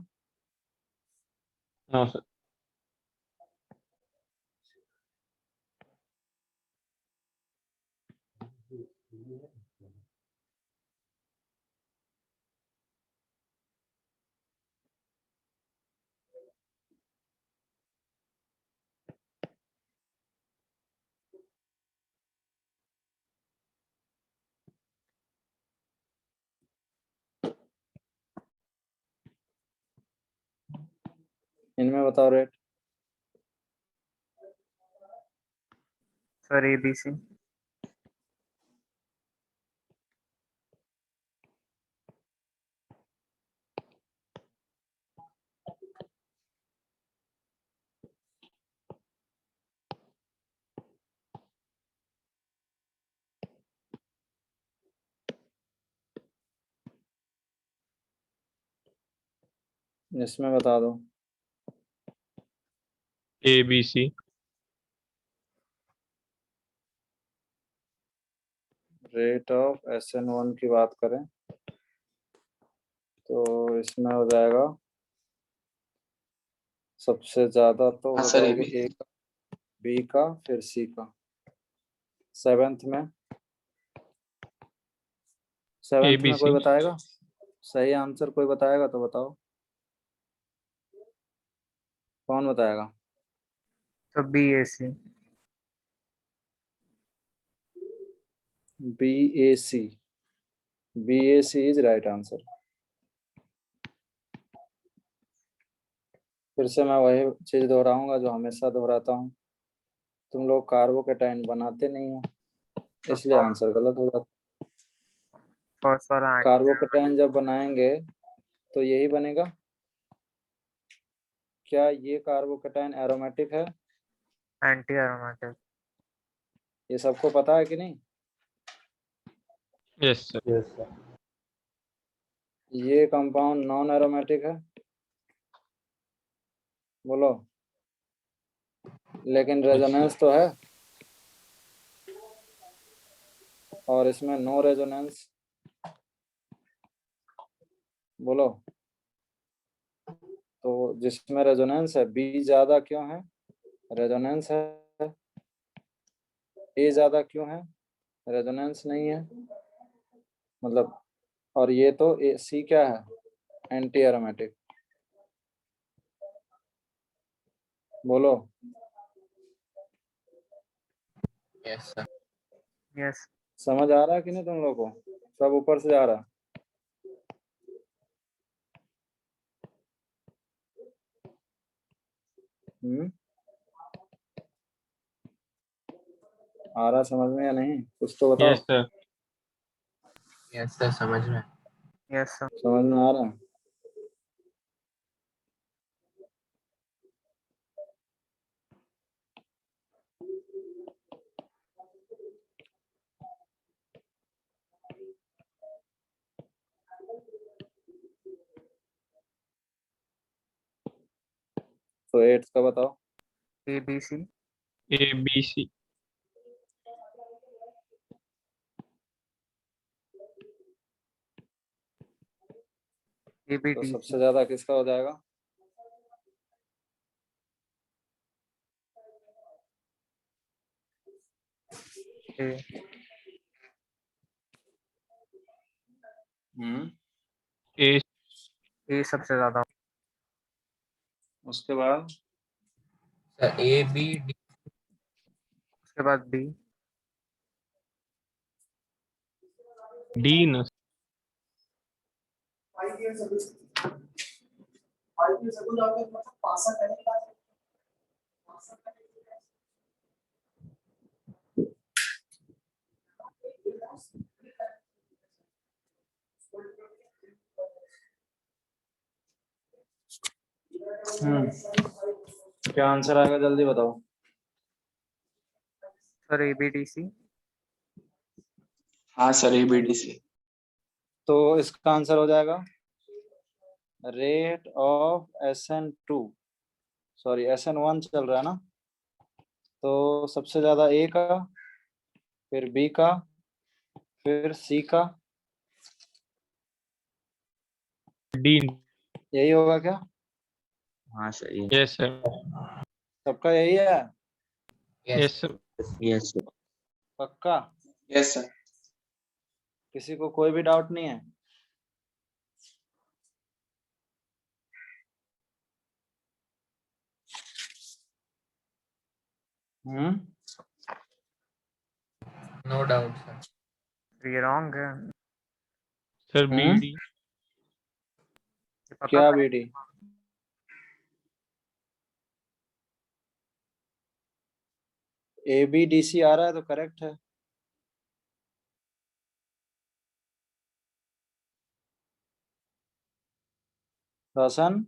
हाँ सर। इनमें बताओ रेट। Sir ABC। इसमें बता दो। ABC। रेट ऑफ SN1 की बात करें तो इसमें हो जाएगा सबसे ज्यादा तो हाँ हो सर, जाएगा AB। A का, B का, फिर C का। सेवेंथ में कोई ABC। बताएगा? सही आंसर कोई बताएगा तो बताओ। कौन बताएगा? तो BAC। BAC। BAC is right answer. फिर से मैं वही चीज दोहराऊंगा जो हमेशा दोहराता हूँ, तुम लोग कार्बोकेटाइन बनाते नहीं हो, इसलिए आंसर गलत हो जाता। फर्स्ट वाला कार्बोकेटाइन जब बनाएंगे तो यही बनेगा। क्या ये कार्बोकेटाइन एरोमेटिक है? Anti aromatic. ये सबको पता है कि नहीं? Yes sir. Yes sir. ये कंपाउंड नॉन एरोमेटिक है, बोलो। लेकिन रेजोनेंस तो है, और इसमें नो रेजोनेंस, बोलो। तो जिसमें रेजोनेंस है बी ज्यादा क्यों है? रेजोनेंस है। ए ज्यादा क्यों है? रेजोनेंस नहीं है, मतलब। और ये तो सी क्या है? एंटी एरोमेटिक, बोलो। Yes sir. यस। समझ आ रहा है कि नहीं तुम लोगों को? सब ऊपर से जा रहा है? आ रहा समझ में या नहीं? कुछ तो बताओ। Yes sir. यस सर, समझ में। Yes sir. समझ में आ रहा है? तो 8 का बताओ। ABC। ABC। तो ABDC। सबसे ज्यादा किसका हो जाएगा? A। A। A सबसे ज्यादा। उसके बाद सर ABD। उसके बाद B। D न। क्या आंसर आएगा जल्दी बताओ। Sir ABDC। हाँ सर, ABDC। तो इसका आंसर हो जाएगा rate of SN2 sorry SN1 चल रहा है ना, तो सबसे ज्यादा A का, फिर B का, फिर C का, डी। यही होगा क्या? हाँ सर, यस सर। सबका यही है? Yes sir. Yes sir. पक्का? Yes sir. किसी को कोई भी डाउट नहीं है? No doubt sir. ये रॉन्ग है। Sir hmm? BD। ये पक्का क्या correct BD? ABDC आ रहा है तो करेक्ट है। रोशन?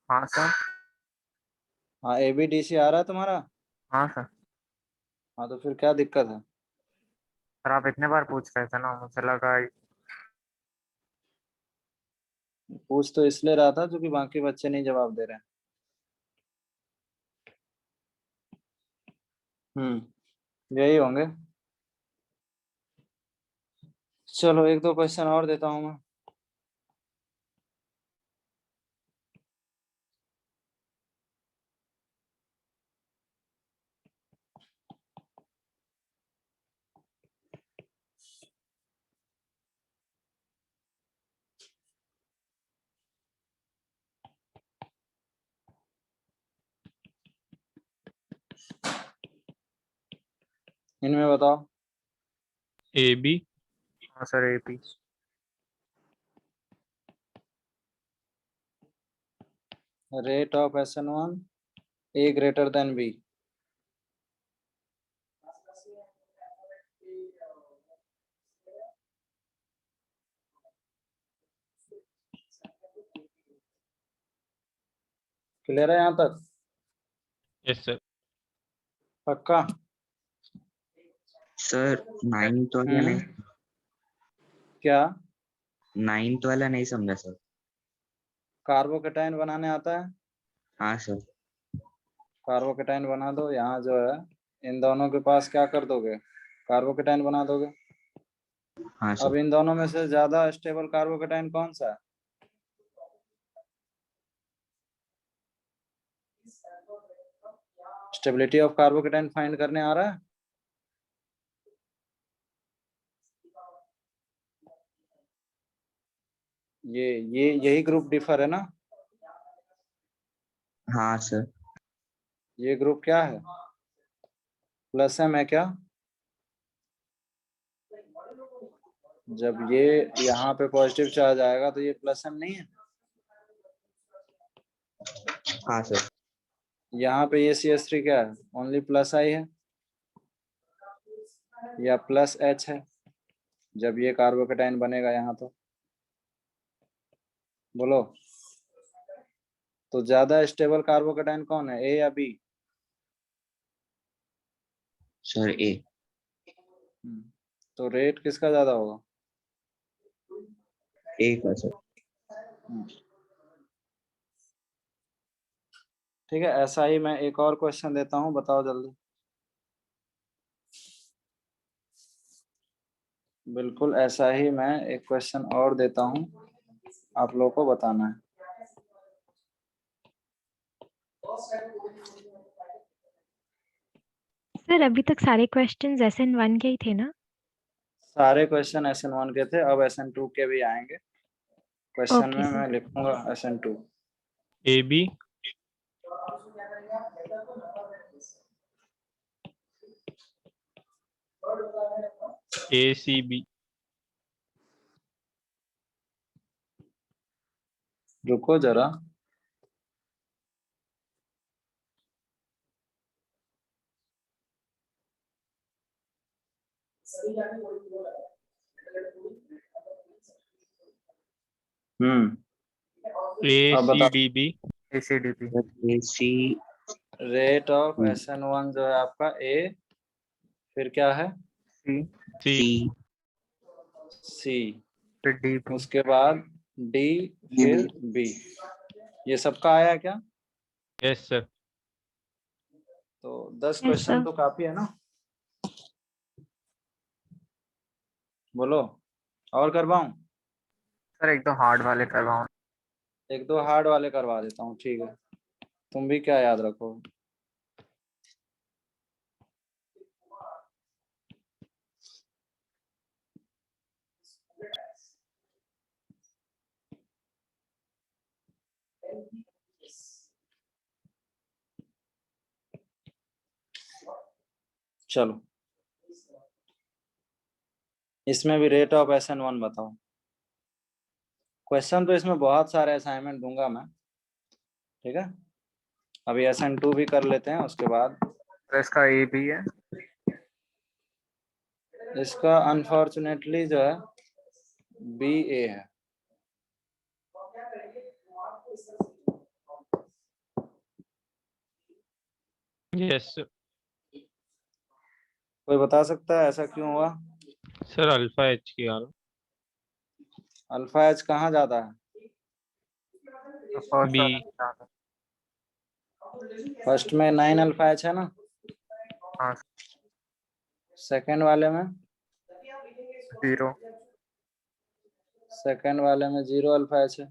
हाँ सर। हाँ ABDC आ रहा है तुम्हारा? हाँ सर। हाँ तो फिर क्या दिक्कत है? सर आप इतने बार पूछ रहे थे ना, मुझे लगा पूछ तो इसलिए रहा था क्योंकि बाकी बच्चे नहीं जवाब दे रहे हैं। यही होंगे। चलो एक दो क्वेश्चन और देता हूँ मैं। इनमें बताओ। AB। हाँ sir AP। Rate of SN1 A greater than B। Clear है यहाँ तक? Yes sir. पक्का? सर 9th वाला नहीं, क्या? 9th वाला नहीं समझा सर। कार्बोकेटाइन बनाने आता है? हाँ सर। कार्बोकेटाइन बना दो। यहाँ जो है इन दोनों के पास क्या कर दोगे? कार्बोकेटाइन बना दोगे। हाँ अब सर। इन दोनों में से ज्यादा स्टेबल कार्बोकेटाइन कौन सा है? स्टेबिलिटी ऑफ कार्बोकेटाइन फाइंड करने आ रहा है? ये यही ग्रुप डिफर है ना? हाँ सर। ये ग्रुप क्या है? प्लस M है क्या? जब ये यहाँ पे पॉजिटिव चार्ज आएगा तो ये प्लस M नहीं है? हाँ सर। यहाँ पे ये CH3 क्या है? ओनली प्लस I है या प्लस H है? जब ये कार्बोकेटाइन बनेगा यहाँ तो बोलो। तो ज्यादा स्टेबल कार्बोकेटाइन कौन है, A या B? Sir A। तो रेट किसका ज्यादा होगा? A का सर। ठीक है, ऐसा ही मैं एक और क्वेश्चन देता हूँ, बताओ जल्दी। बिल्कुल ऐसा ही मैं एक क्वेश्चन और देता हूँ, आप लोगों को बताना है। सर अभी तक सारे क्वेश्चंस SN1 के ही थे ना? सारे क्वेश्चन SN1 के थे, अब SN2 के भी आएंगे। क्वेश्चन ओके में सर। मैं लिखूंगा SN2। AB। ACB। रुको जरा, अब बताओ। ACDB। ACDP। Sir AC। Rate of SN1 जो है आपका A, फिर क्या है? C। C। C, फिर DP। उसके बाद D, फिर B। ये सबका आया है क्या? Yes sir. तो 10 Yes, क्वेश्चन sir. तो काफी है ना? बोलो, और करवाऊं? सर एक दो हार्ड वाले करवाओ। एक दो हार्ड वाले करवा देता हूँ, ठीक है। तुम भी क्या याद रखो। चलो, इसमें भी रेट ऑफ SN1 बताओ। क्वेश्चन तो इसमें बहुत सारे असाइनमेंट दूंगा मैं, ठीक है। अभी SN2 भी कर लेते हैं, उसके बाद तो इसका ए भी है। इसका अनफॉर्चुनेटली जो है BA है। Yes sir. कोई बता सकता है ऐसा क्यों हुआ? सर अल्फा एच की आ रहा। अल्फा एच कहाँ ज्यादा है? तो फर्स्ट बी। फर्स्ट में 9 अल्फा एच है ना? हाँ सेकंड वाले में? 0। सेकंड वाले में 0 अल्फा एच है,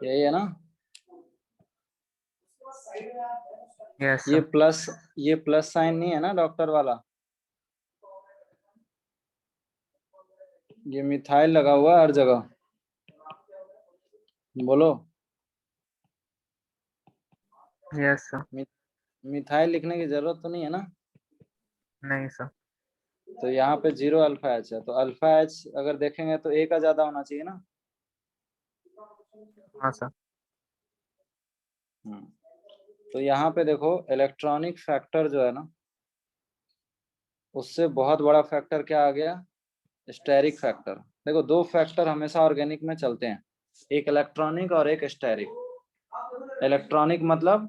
यही है ना? यस ये सर। प्लस साइन नहीं है ना डॉक्टर वाला? ये मिथाइल लगा हुआ है हर जगह, बोलो। Yes sir. मिथाइल लिखने की जरूरत तो नहीं है ना? नहीं सर। तो यहाँ पे 0 अल्फा एच है, तो अल्फा एच अगर देखेंगे तो A का ज्यादा होना चाहिए ना? हाँ सर। तो यहाँ पे देखो इलेक्ट्रॉनिक फैक्टर जो है ना, उससे बहुत बड़ा फैक्टर क्या आ गया? Steric factor. देखो, दो फैक्टर हमेशा ऑर्गेनिक में चलते हैं, एक इलेक्ट्रॉनिक और एक स्टेरिक। इलेक्ट्रॉनिक मतलब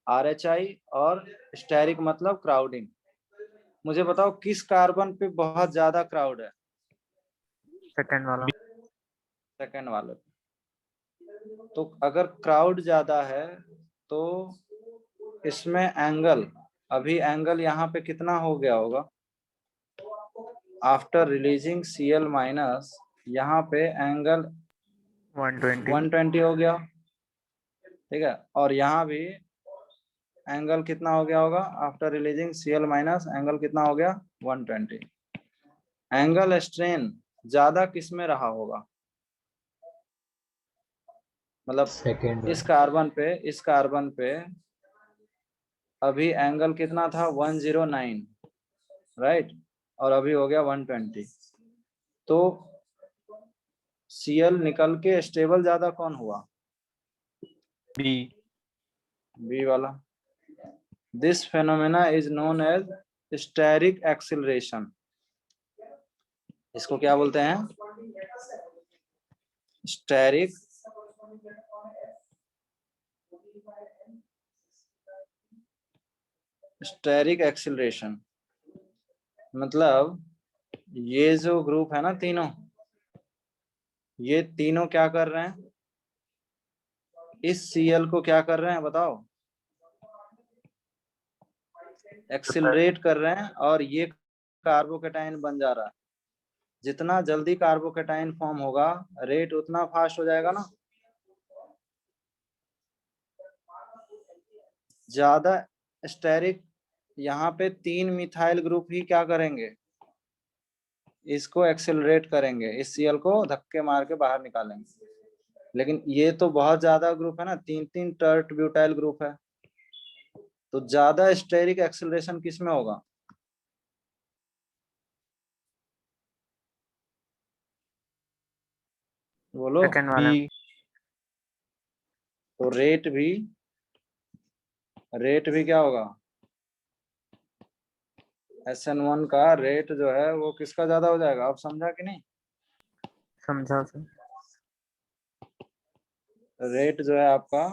RHI और स्टेरिक मतलब क्राउडिंग। मुझे बताओ किस कार्बन पे बहुत ज्यादा क्राउड है? सेकंड वाला। सेकंड वाले पे। तो अगर क्राउड ज्यादा है तो इसमें एंगल, अभी एंगल यहाँ पे कितना हो गया होगा? आफ्टर रिलीजिंग Cl माइनस, यहाँ पे एंगल 120। 120 हो गया, ठीक है। और यहाँ भी एंगल कितना हो गया होगा? After releasing Cl minus angle कितना हो गया? 120। एंगल स्ट्रेन ज्यादा किस में रहा होगा? मतलब सेकेंड इस कार्बन पे अभी एंगल कितना था? 109, राइट, और अभी हो गया 120। तो Cl निकल के स्टेबल ज्यादा कौन हुआ? बी वाला। This phenomena is known as steric acceleration. इसको क्या बोलते हैं? Steric acceleration. मतलब ये जो ग्रुप है ना तीनों, ये तीनों क्या कर रहे हैं? इस Cl को क्या कर रहे हैं बताओ? एक्सिलरेट कर रहे हैं, और ये कार्बोकेटाइन बन जा रहा है। जितना जल्दी कार्बोकेटाइन फॉर्म होगा, रेट उतना फास्ट हो जाएगा ना। ज्यादा स्टेरिक, यहाँ पे 3 मिथाइल ग्रुप ही क्या करेंगे? इसको एक्सेलरेट करेंगे, इस Cl को धक्के मार के बाहर निकालेंगे। लेकिन ये तो बहुत ज्यादा ग्रुप है ना, 3 टर्ट ब्यूटाइल ग्रुप है, तो ज्यादा स्टेरिक एक्सेलरेशन किस में होगा? बोलो। सेकंड वाला। तो रेट भी क्या होगा? SN1 का रेट जो है वो किसका ज्यादा हो जाएगा? आप समझा कि नहीं? समझा सर। रेट जो है आपका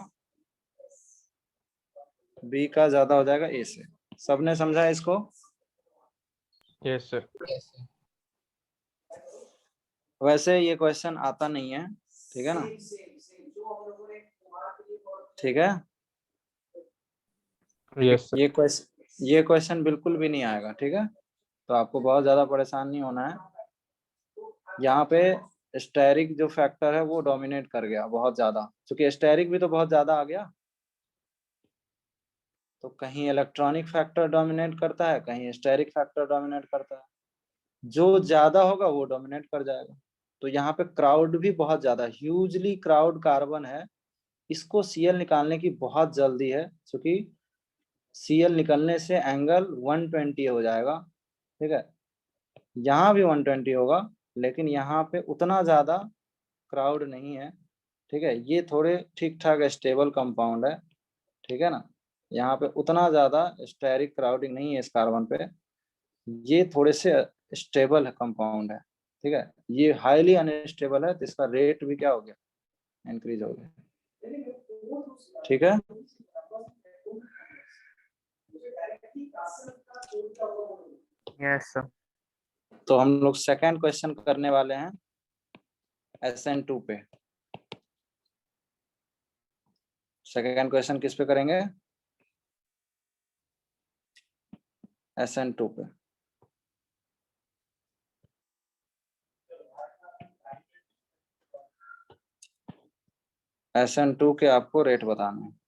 B का ज्यादा हो जाएगा A से। सबने समझा इसको? Yes sir. Yes, sir. वैसे ये क्वेश्चन आता नहीं है, ठीक है ना, ठीक है। Yes sir. ये क्वेश्चन बिल्कुल भी नहीं आएगा, ठीक है। तो आपको बहुत ज्यादा परेशान नहीं होना है। यहाँ पे स्टेरिक जो फैक्टर है वो डोमिनेट कर गया बहुत ज्यादा, क्योंकि स्टेरिक भी तो बहुत ज्यादा आ गया। तो कहीं इलेक्ट्रॉनिक फैक्टर डोमिनेट करता है, कहीं स्टेरिक फैक्टर डोमिनेट करता है। जो ज्यादा होगा वो डोमिनेट कर जाएगा। तो यहाँ पे क्राउड भी बहुत ज्यादा, ह्यूजली क्राउड कार्बन है। इसको सीएल निकालने की बहुत जल्दी है, क्योंकि सीएल निकलने से एंगल 120 हो जाएगा, ठीक है। यहाँ भी 120 होगा, लेकिन यहाँ पे उतना ज्यादा क्राउड नहीं है, ठीक है। ये थोड़े ठीक ठाक स्टेबल कंपाउंड है, ठीक है ना। यहाँ पे उतना ज्यादा स्टेरिक क्राउडिंग नहीं है इस कार्बन पे। ये थोड़े से स्टेबल कंपाउंड है, ठीक है। ये हाईली अनस्टेबल है, तो इसका रेट भी क्या हो गया, इंक्रीज हो गया, ठीक है। Yes sir. तो हम लोग सेकंड क्वेश्चन करने वाले हैं SN2 पे। सेकंड क्वेश्चन किस पे करेंगे, SN2 पे। SN2 के आपको रेट बताना है।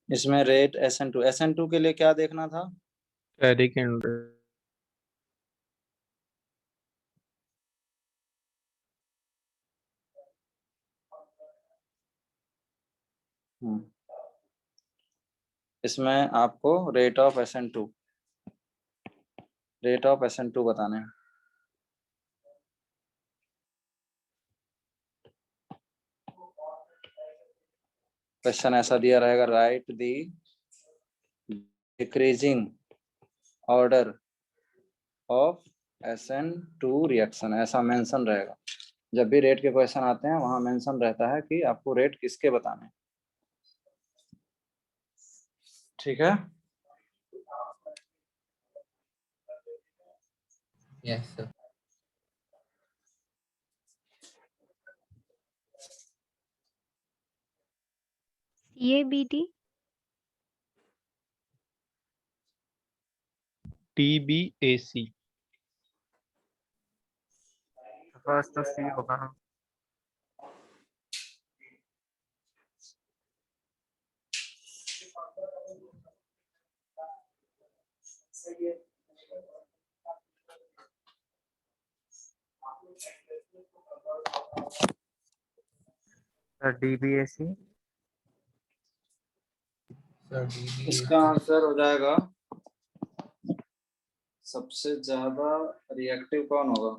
इसमें रेट SN2 के लिए क्या देखना था, स्टेरिक एंड इसमें आपको रेट ऑफ SN2 बताना है। क्वेश्चन ऐसा दिया रहेगा, right the decreasing order of SN2 reaction, ऐसा मेंशन रहेगा। जब भी रेट के क्वेश्चन आते हैं वहां मेंशन रहता है कि आपको रेट किसके बताने हैं, ठीक है। Yes, sir. CABD TBAC। First तो सी होगा ना। Sir DBAC। Sir, DBAC. इसका आंसर हो जाएगा, सबसे ज्यादा रिएक्टिव कौन होगा,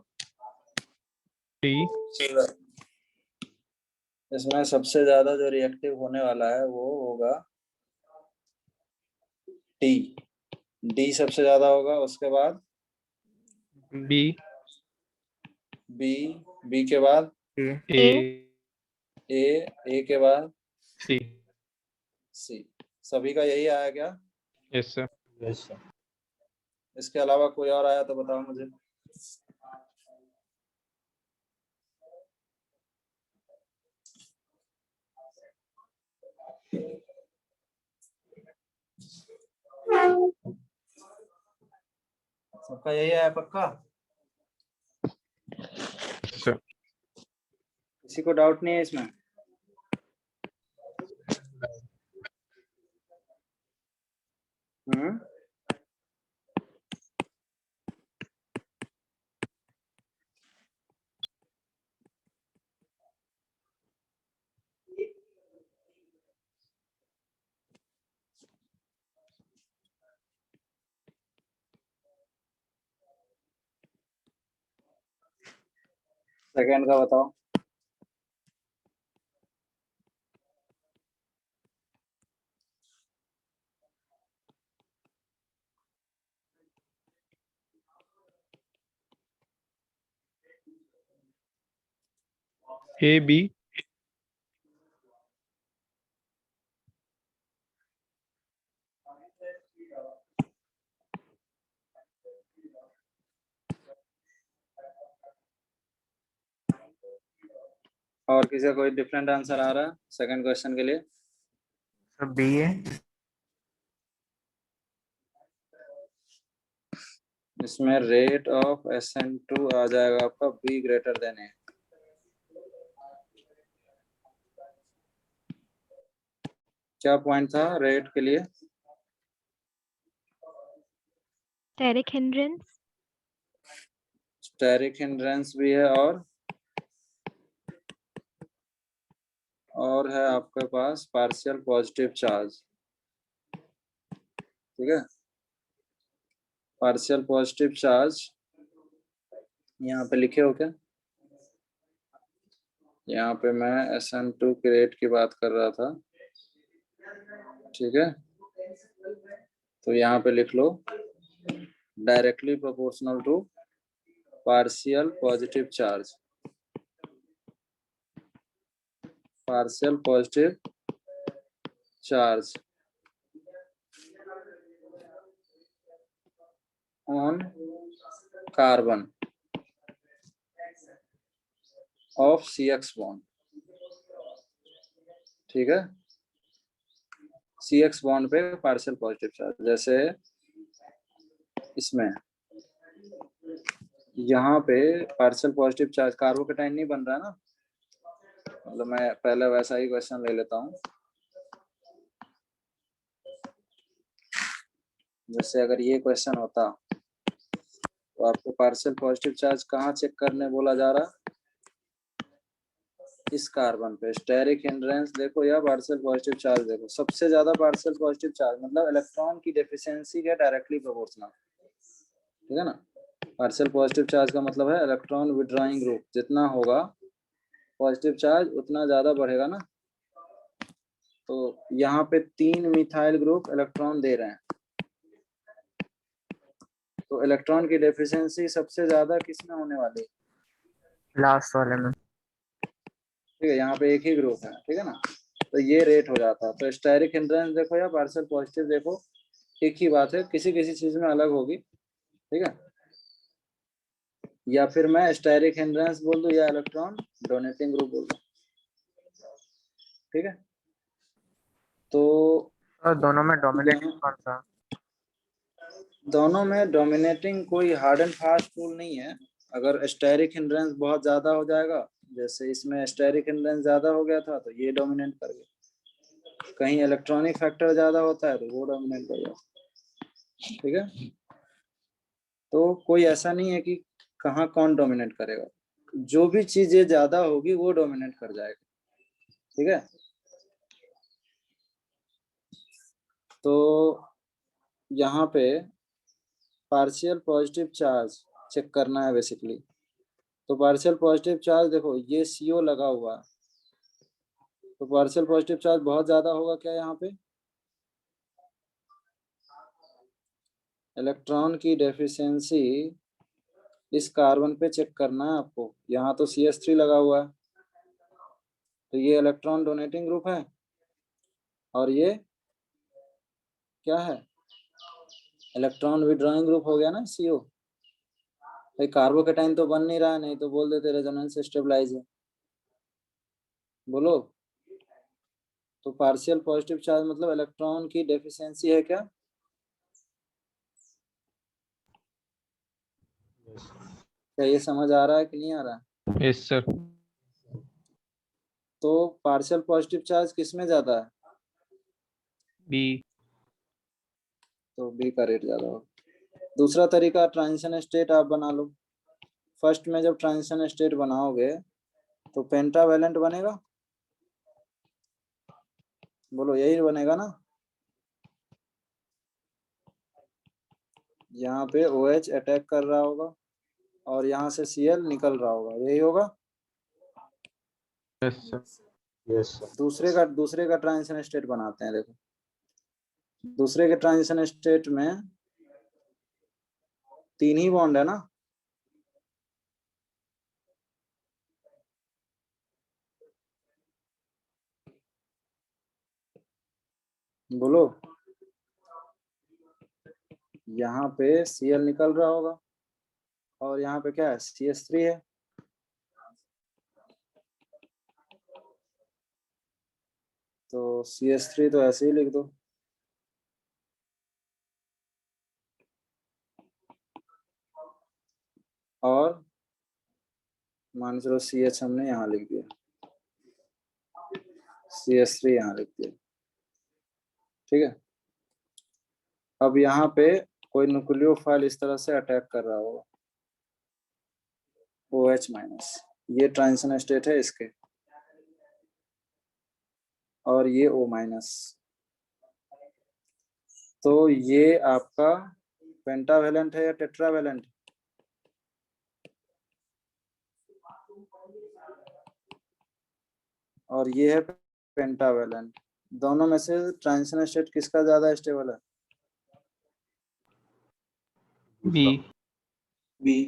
T। इसमें सबसे ज्यादा जो रिएक्टिव होने वाला है वो होगा डी सबसे ज्यादा होगा। उसके बाद B। बी के बाद A। ए के बाद C। सी। सभी का यही आया क्या, यस सर। Yes sir. इसके अलावा कोई और आया तो बताओ मुझे। सबका यही आया पक्का, सर किसी को डाउट नहीं है इसमें। हम्म, सेकंड का बताओ। A B और किसी का कोई डिफरेंट आंसर आ रहा है सेकंड क्वेश्चन के लिए? सर बी है। इसमें रेट ऑफ SN2 आ जाएगा आपका B ग्रेटर देन A। क्या पॉइंट था रेट के लिए? स्टेरिक हिंड्रेंस, स्टेरिक हिंड्रेंस भी है और है आपके पास पार्शियल पॉजिटिव चार्ज। ठीक है, पार्शियल पॉजिटिव चार्ज यहाँ पे लिखे हो क्या? यहाँ पे मैं SN2 के रेट की बात कर रहा था। ठीक है, तो यहाँ पे लिख लो directly proportional to partial positive charge. Partial positive charge on carbon of CX bond. ठीक है, CX बॉन्ड पे पार्शियल पॉजिटिव चार्ज, जैसे इसमें यहाँ पे पार्शियल पॉजिटिव चार्ज कार्बोकेटाइन नहीं बन रहा है ना, मतलब मैं पहले वैसा ही क्वेश्चन ले लेता हूँ। जैसे अगर ये क्वेश्चन होता तो आपको पार्शियल पॉजिटिव चार्ज कहाँ चेक करने बोला जा रहा? इस कार्बन पे। स्टेरिक हिंड्रेंस देखो या पार्शियल पॉजिटिव चार्ज देखो, सबसे ज्यादा पार्शियल पॉजिटिव चार्ज मतलब इलेक्ट्रॉन की डेफिशिएंसी के डायरेक्टली प्रोपोर्शनल। ठीक है ना, पार्शियल पॉजिटिव चार्ज का मतलब है इलेक्ट्रॉन विड्रॉइंग ग्रुप जितना होगा पॉजिटिव चार्ज उतना ज्यादा बढ़ेगा ना। तो यहाँ पे 3 मिथाइल ग्रुप इलेक्ट्रॉन दे रहे हैं, तो इलेक्ट्रॉन की डेफिशिएंसी सबसे ज्यादा किसमें होने वाली है? लास्ट वाले में। ठीक है, यहाँ पे एक ही ग्रुप है। ठीक है ना, तो ये रेट हो जाता है। तो स्टेरिक हिंड्रेंस देखो या पार्शियल पॉजिटिव देखो, एक ही बात है, किसी किसी चीज में अलग होगी। ठीक है, या फिर मैं स्टेरिक हिंड्रेंस बोल दूं या इलेक्ट्रॉन डोनेटिंग ग्रुप बोल दूं। ठीक है, तो और दोनों में डोमिनेटिंग कौन सा? दोनों में डोमिनेटिंग कोई हार्ड एंड फास्ट रूल नहीं है। अगर स्टेरिक हिंड्रेंस बहुत ज्यादा हो जाएगा, जैसे इसमें स्टेरिक हिंड्रेंस ज्यादा हो गया था तो ये डोमिनेट कर गया, कहीं इलेक्ट्रॉनिक फैक्टर ज्यादा होता है तो वो डोमिनेट कर गया। ठीक है, तो कोई ऐसा नहीं है कि कहाँ कौन डोमिनेट करेगा, जो भी चीजें ज्यादा होगी वो डोमिनेट कर जाएगा। ठीक है, तो यहाँ पे पार्शियल पॉजिटिव चार्ज चेक करना है बेसिकली। तो पार्शियल पॉजिटिव चार्ज देखो ये CO लगा हुआ है, तो पार्शियल पॉजिटिव चार्ज बहुत ज्यादा होगा क्या? यहाँ पे इलेक्ट्रॉन की डेफिशिएंसी इस कार्बन पे चेक करना है आपको। यहाँ तो CH3 लगा हुआ है, तो ये इलेक्ट्रॉन डोनेटिंग ग्रुप है और ये क्या है? इलेक्ट्रॉन विड्रॉइंग ग्रुप हो गया ना CO। भाई कार्बोकेटाइन तो बन नहीं रहा, नहीं तो बोल देते रेजोनेंस स्टेबलाइज है। बोलो, तो पार्शियल पॉजिटिव चार्ज मतलब इलेक्ट्रॉन की डेफिशिएंसी है क्या? क्या ये समझ आ रहा है कि नहीं आ रहा? yes sir तो पार्शियल पॉजिटिव चार्ज किसमें ज्यादा है? B तो B का रेट ज्यादा होगा। दूसरा तरीका ट्रांजिशन स्टेट आप बना लो। फर्स्ट में जब ट्रांजिशन स्टेट बनाओगे तो पेंटावेलेंट बनेगा, बोलो यही बनेगा ना। यहाँ पे OH अटैक कर रहा होगा और यहाँ से Cl निकल रहा होगा, यही होगा। yes sir yes sir. दूसरे का ट्रांजिशन स्टेट बनाते हैं। देखो दूसरे के ट्रांजिशन स्टेट में 3 ही बॉन्ड है ना, बोलो। यहाँ पे Cl निकल रहा होगा और यहाँ पे क्या है, CH3 है। तो CH3 तो ऐसे ही लिख दो। और मान चलो CH हमने यहाँ लिख दिया, CH3 यहाँ लिख दिया, ठीक है। अब यहाँ पे कोई न्यूक्लियोफाइल इस तरह से अटैक कर रहा होगा, OH माइनस, ये ट्रांजिशन स्टेट है इसके, और ये O माइनस। तो ये आपका पेंटावेलेंट है या टेट्रावेलेंट? और ये है पेंटावेलेंट। दोनों में से ट्रांजिशन स्टेट किसका ज्यादा स्टेबल है? बी। बी।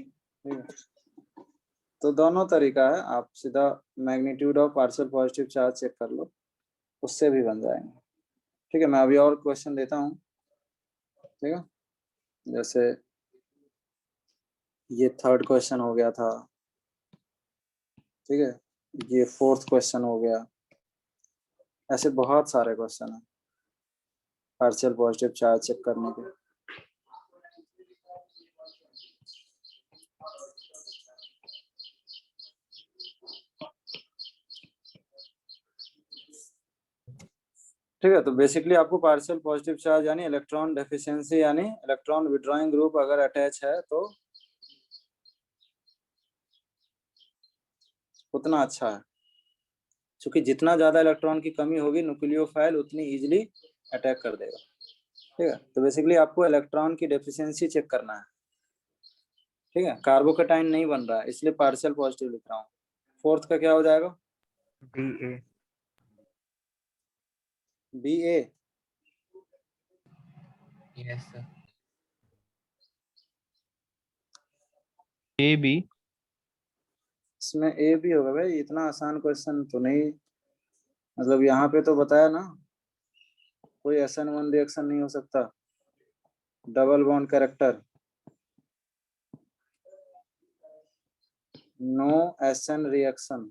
तो दोनों तरीका है, आप सीधा magnitude of partial positive charge cheque कर लो, उससे भी बन जाएंगे, ठीक है। मैं अभी और क्वेश्चन देता हूँ, ठीक है। जैसे ये थर्ड क्वेश्चन हो गया था, ठीक है, ये फोर्थ क्वेश्चन हो गया, ऐसे बहुत सारे क्वेश्चन है पार्शियल पॉजिटिव चार्ज चेक करने के। ठीक है, तो बेसिकली आपको पार्शियल पॉजिटिव चार्ज यानी इलेक्ट्रॉन डेफिशिएंसी यानी इलेक्ट्रॉन विड्रॉइंग ग्रुप अगर अटैच है तो उतना अच्छा है, क्योंकि जितना ज्यादा इलेक्ट्रॉन की कमी होगी न्यूक्लियोफाइल उतनी इजीली अटैक कर देगा, ठीक है। तो बेसिकली आपको इलेक्ट्रॉन की डेफिशिएंसी चेक करना है, ठीक है। कार्बोकेटाइन नहीं बन रहा है इसलिए पार्शियल पॉजिटिव लिख रहा हूँ। फोर्थ का क्या हो जाएगा? BA। BA। Yes, sir. A B. इसमें A भी होगा भाई, इतना आसान क्वेश्चन तो नहीं, मतलब यहाँ पे तो बताया ना, कोई SN1 रिएक्शन नहीं हो सकता, double bond character, no SN reaction,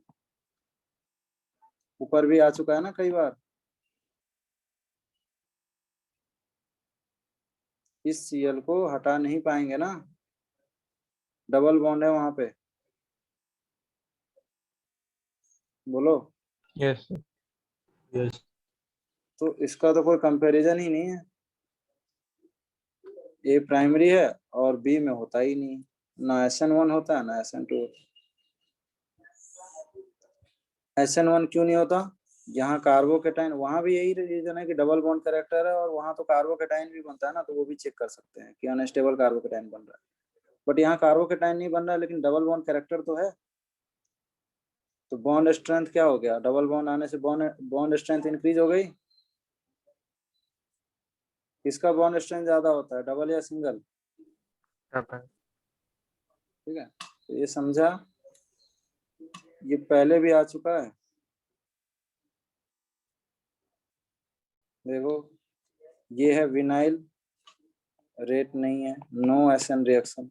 ऊपर भी आ चुका है ना कई बार। इस Cl को हटा नहीं पाएंगे ना, डबल बॉन्ड है वहां पे, बोलो। यस। यस। तो इसका तो कोई कंपैरिजन ही नहीं है, A प्राइमरी है और B में होता ही नहीं, ना SN1 होता है ना SN2। SN1 क्यों नहीं होता? यहाँ कार्बोकेटाइन, वहां भी यही रीजन है कि डबल बॉन्ड कैरेक्टर है, और वहां तो कार्बोकेटाइन भी बनता है ना, तो वो भी चेक कर सकते हैं कि अनस्टेबल कार्बोकेटाइन बन रहा है। बट यहाँ कार्बोकेटाइन नहीं बन रहा है लेकिन डबल बॉन्ड कैरेक्टर तो है। तो बॉन्ड स्ट्रेंथ क्या हो गया? डबल बॉन्ड आने से बॉन्ड स्ट्रेंथ इंक्रीज हो गई। किसका बॉन्ड स्ट्रेंथ ज्यादा होता है, डबल या सिंगल? डबल। ठीक है, तो ये समझा, ये पहले भी आ चुका है। देखो ये है विनाइल, रेट नहीं है, नो SN रिएक्शन,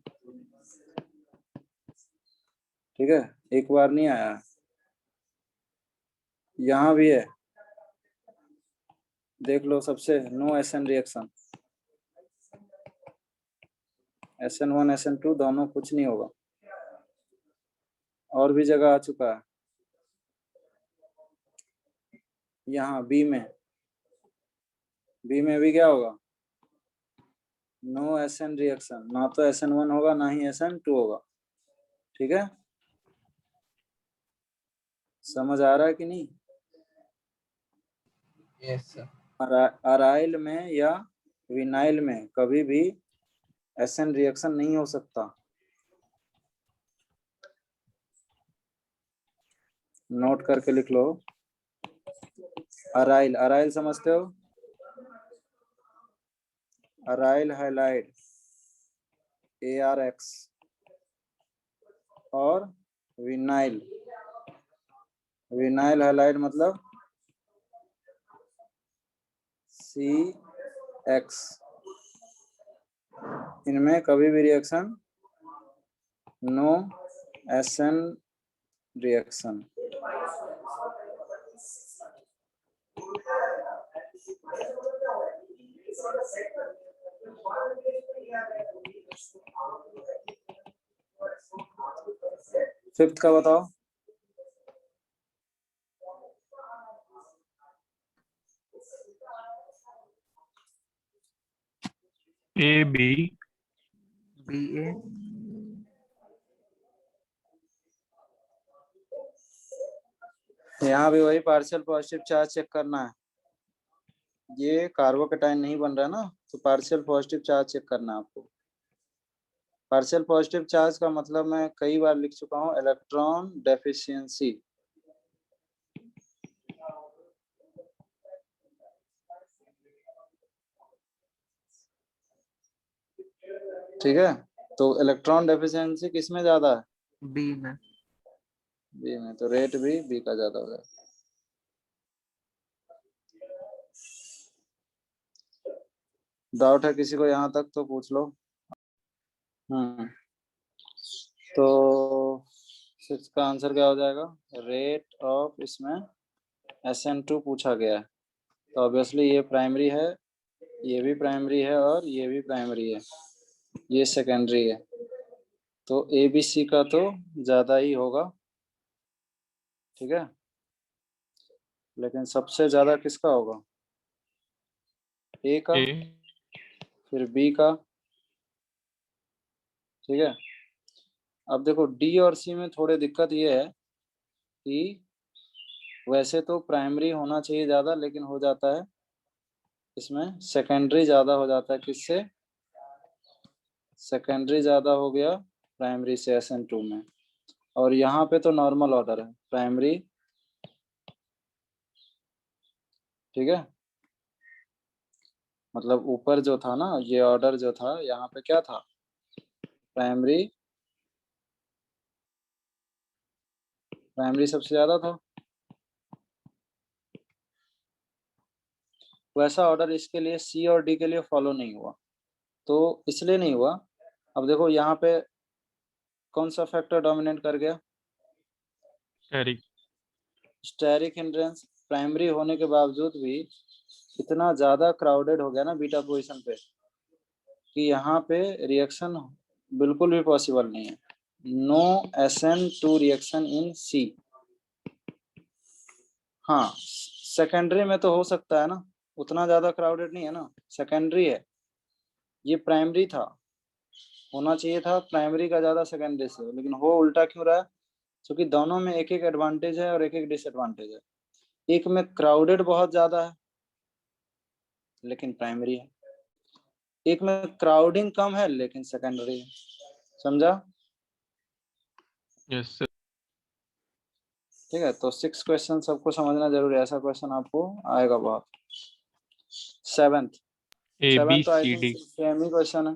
ठीक है, एक बार नहीं आया। यहाँ भी है, देख लो सबसे, no SN reaction, SN1 SN2 दोनों कुछ नहीं होगा। और भी जगह आ चुका है, यहाँ बी में भी क्या होगा? नो SN रिएक्शन, ना तो SN1 होगा ना ही SN2 होगा, ठीक है। समझ आ रहा है कि नहीं? Yes, sir. अराइल में या विनाइल में कभी भी SN रिएक्शन नहीं हो सकता। नोट करके लिख लो। अराइल समझते हो? अराइल हाइलाइड ARX और विनाइल हाइलाइड मतलब CX, इनमें कभी भी reaction no SN reaction. Fifth का बताओ। AB, BA, यहाँ भी वही पार्शियल पॉजिटिव चार्ज चेक करना है। ये कार्बोकेटाइन नहीं बन रहा है ना, तो पार्शियल पॉजिटिव चार्ज चेक करना है आपको। पार्शियल पॉजिटिव चार्ज का मतलब मैं कई बार लिख चुका हूँ, इलेक्ट्रॉन डेफिशिएंसी। ठीक है, तो इलेक्ट्रॉन डेफिशिएंसी किसमें ज्यादा है? B में। बी में, तो रेट भी बी का ज्यादा हो जाएगा। डाउट है किसी को यहाँ तक तो पूछ लो। तो सिक्स का आंसर क्या हो जाएगा? रेट ऑफ, इसमें SN2 पूछा गया है, तो ऑब्वियसली ये प्राइमरी है, ये भी प्राइमरी है और ये भी प्राइमरी है, ये सेकेंडरी है, तो ABC का तो ज्यादा ही होगा। ठीक है, लेकिन सबसे ज्यादा किसका होगा? A का, A, फिर B का। ठीक है, अब देखो D और C में थोड़ी दिक्कत ये है कि वैसे तो प्राइमरी होना चाहिए ज्यादा, लेकिन हो जाता है इसमें सेकेंडरी ज्यादा हो जाता है। किससे? सेकेंडरी ज्यादा हो गया प्राइमरी से SN2 में। और यहाँ पे तो नॉर्मल ऑर्डर है प्राइमरी। ठीक है, मतलब ऊपर जो था ना, ये ऑर्डर जो था, यहाँ पे क्या था? प्राइमरी, प्राइमरी सबसे ज्यादा था। वैसा ऑर्डर इसके लिए C और D के लिए फॉलो नहीं हुआ, तो इसलिए नहीं हुआ। अब देखो यहाँ पे कौन सा फैक्टर डोमिनेट कर गया? steric, steric hindrance. प्राइमरी होने के बावजूद भी इतना ज्यादा क्राउडेड हो गया ना बीटा पोजीशन पे, कि यहाँ पे रिएक्शन बिल्कुल भी पॉसिबल नहीं है। No SN2 reaction in C। हाँ, सेकेंडरी में तो हो सकता है ना, उतना ज्यादा क्राउडेड नहीं है ना, सेकेंडरी है। ये प्राइमरी था, होना चाहिए था प्राइमरी का ज्यादा सेकेंडरी से, लेकिन हो उल्टा क्यों रहा है? क्योंकि दोनों में एक एक एडवांटेज है और एक एक डिसएडवांटेज है। एक में क्राउडेड बहुत ज्यादा है लेकिन प्राइमरी है, एक में क्राउडिंग कम है लेकिन सेकेंडरी है। समझा? yes sir. ठीक है, तो 6 क्वेश्चन सबको समझना जरूरी है, ऐसा क्वेश्चन आपको आएगा बहुत। सेवेंथ, A, B, सेवेंथ तो आई C, थिंक D, सेम ही क्वेश्चन है।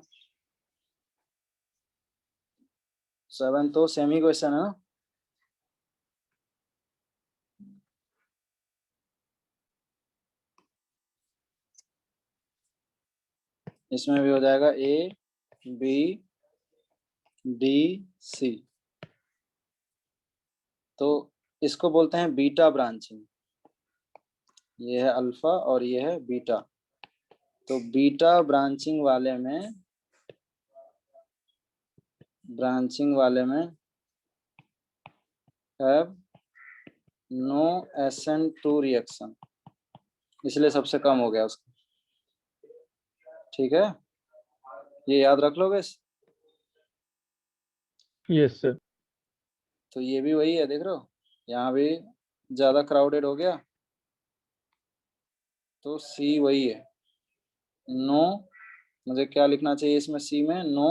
सेवेंथ तो सेम ही क्वेश्चन है ना। इसमें भी हो जाएगा A, B, D, C। तो इसको बोलते हैं बीटा ब्रांचिंग। ये है अल्फा और ये है बीटा। तो बीटा ब्रांचिंग वाले में, हैव नो SN2 रिएक्शन, इसलिए सबसे कम हो गया उसका। ठीक है, ये याद रख लोगे। yes sir. तो ये भी वही है, देख रहे हो, यहाँ भी ज्यादा क्राउडेड हो गया, तो C वही है। नो, मुझे क्या लिखना चाहिए इसमें? C में नो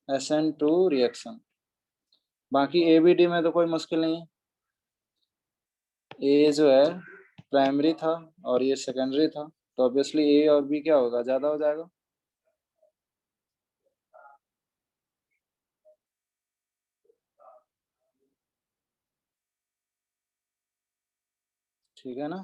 SN2 रिएक्शन। बाकी ABD में तो कोई मुश्किल नहीं है। A जो है प्राइमरी था और ये सेकेंडरी था, तो ऑब्वियसली A और B क्या होगा? ज्यादा हो जाएगा। ठीक है ना?